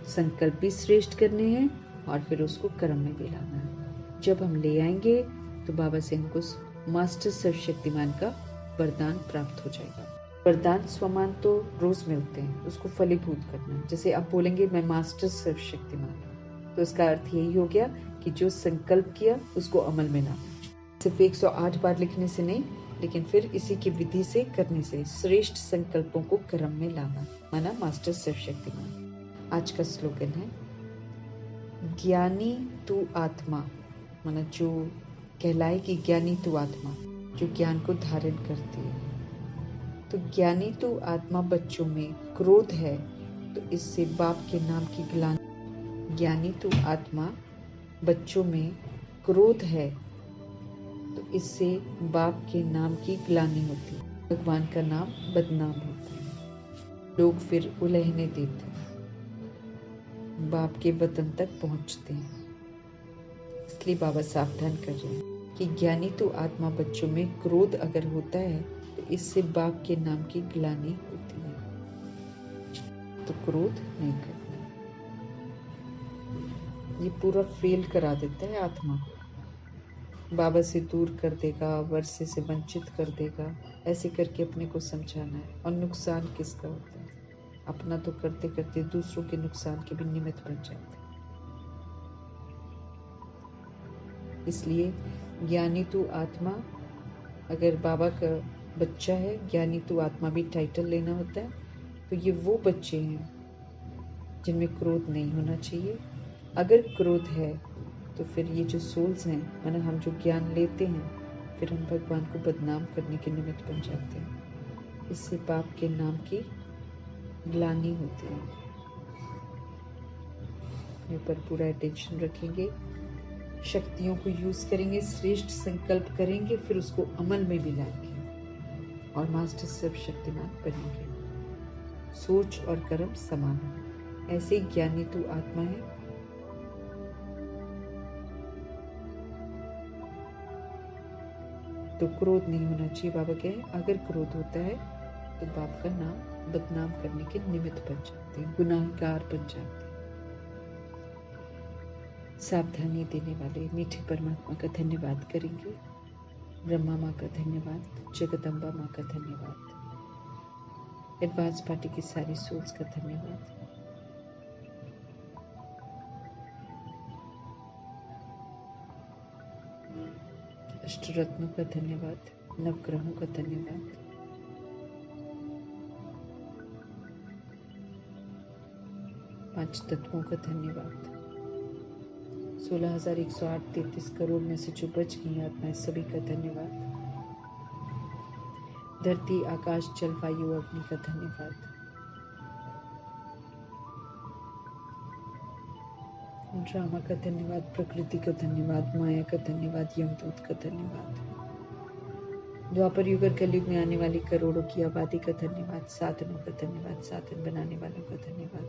संकल्प भी श्रेष्ठ करने हैं और फिर उसको कर्म में भी लाना है। जब हम ले आएंगे तो बाबा से हमको मास्टर सर्वशक्तिमान का वरदान प्राप्त हो जाएगा। वरदान स्वमान तो रोज मिलते हैं, उसको फलीभूत करना है। जैसे आप बोलेंगे मैं मास्टर सर्वशक्तिमान, तो इसका अर्थ यही हो गया कि जो संकल्प किया उसको अमल में लाना। सिर्फ 108 बार लिखने से नहीं, लेकिन फिर इसी की विधि से करने से श्रेष्ठ संकल्पों को कर्म में लाना, माना मास्टर सर्वशक्तिमान। आज का स्लोगन है ज्ञानी तू आत्मा, माना जो कहलाए कि ज्ञानी तू आत्मा, जो ज्ञान को धारण करती है। तो ज्ञानी तू आत्मा बच्चों में क्रोध है तो इससे बाप के नाम की ग्लानि। ज्ञानी तू आत्मा बच्चों में क्रोध है तो इससे बाप के नाम की ग्लानि होती है, भगवान का नाम बदनाम होता है, लोग फिर उलझने देते हैं, बाप के वतन तक पहुंचते हैं। इसलिए बाबा सावधान कर रहे हैं कि ज्ञानी तो आत्मा बच्चों में क्रोध अगर होता है तो इससे बाप के नाम की ग्लानि होती है, तो क्रोध नहीं करना। ये पूरा फेल करा देता है आत्मा को, बाबा से दूर कर देगा, वर्षे से वंचित कर देगा। ऐसे करके अपने को समझाना है। और नुकसान किसका होता है? अपना तो करते करते दूसरों के नुकसान के भी निमित्त बन जाते हैं। इसलिए ज्ञानी तू आत्मा, अगर बाबा का बच्चा है, ज्ञानी तू आत्मा भी टाइटल लेना होता है, तो ये वो बच्चे हैं जिनमें क्रोध नहीं होना चाहिए। अगर क्रोध है तो फिर ये जो सोल्स हैं, माना हम जो ज्ञान लेते हैं, फिर हम भगवान को बदनाम करने के निमित्त बन जाते हैं। इससे बाप के नाम की ग्लानि होती है। अपने पर पूरा अटेंशन रखेंगे, शक्तियों को यूज करेंगे, श्रेष्ठ संकल्प करेंगे, फिर उसको अमल में भी लाएंगे और मास्टर सर्वशक्तिमान बनेंगे। सोच और कर्म समान है। ऐसे ज्ञानी तू आत्मा है, तो क्रोध नहीं होना चाहिए। बाबा कहे अगर क्रोध होता है तो बाप का नाम बदनाम करने के निमित्त बन जाते हैं, गुनाहगार बन जाते हैं। सावधानी देने वाले मीठे परमात्मा का धन्यवाद करेंगे। ब्रह्मा माँ का धन्यवाद, जगदम्बा माँ का धन्यवाद, एडवांस पार्टी की सारी सोल्स का धन्यवाद। अष्टरत्नों का धन्यवाद, नवग्रहों का धन्यवाद, पांच तत्वों का धन्यवाद, 16,108 करोड़ में से जो बच गई आत्माएं, सभी का धन्यवाद। धरती आकाश जल वायु अग्नि का धन्यवाद। ड्रामा का धन्यवाद, प्रकृति का धन्यवाद, माया का धन्यवाद, यमदूत का धन्यवाद, द्वापर युग और कलयुग में आने वाली करोड़ों की आबादी का धन्यवाद, साधनों का धन्यवाद, साधन बनाने वालों का धन्यवाद।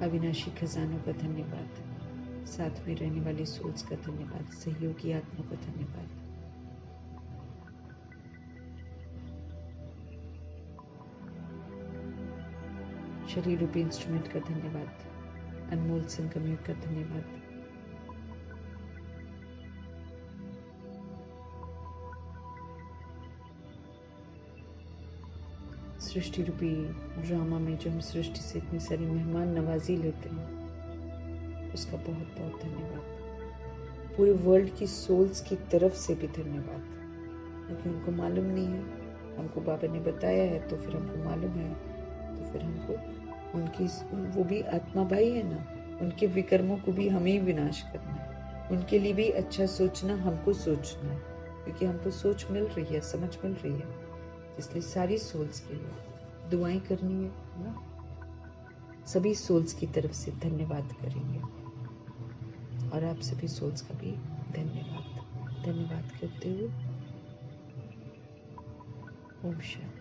अविनाशी खजानों का धन्यवाद, साथ में रहने वाली सोल्स का धन्यवाद, सहयोगी आत्मा का धन्यवाद। शरीर रूपी इंस्ट्रूमेंट का धन्यवाद, अनमोल संगम युग का धन्यवाद। सृष्टि रूपी ड्रामा में जो हम सृष्टि से इतनी सारी मेहमान नवाजी लेते हैं, उसका बहुत बहुत धन्यवाद। पूरे वर्ल्ड की सोल्स की तरफ से भी धन्यवाद, क्योंकि उनको मालूम नहीं है, हमको बाबा ने बताया है, तो फिर हमको मालूम है, तो फिर हमको उनकी, वो भी आत्मा भाई है ना, उनके विकर्मों को भी हमें ही विनाश करना है, उनके लिए भी अच्छा सोचना हमको सोचना है, क्योंकि हमको सोच मिल रही है, समझ मिल रही है। इसलिए सारी सोल्स के लिए दुआएं करनी है ना, सभी सोल्स की तरफ से धन्यवाद करेंगे और आप सभी सोल्स का भी धन्यवाद करते हुए ओम शांति।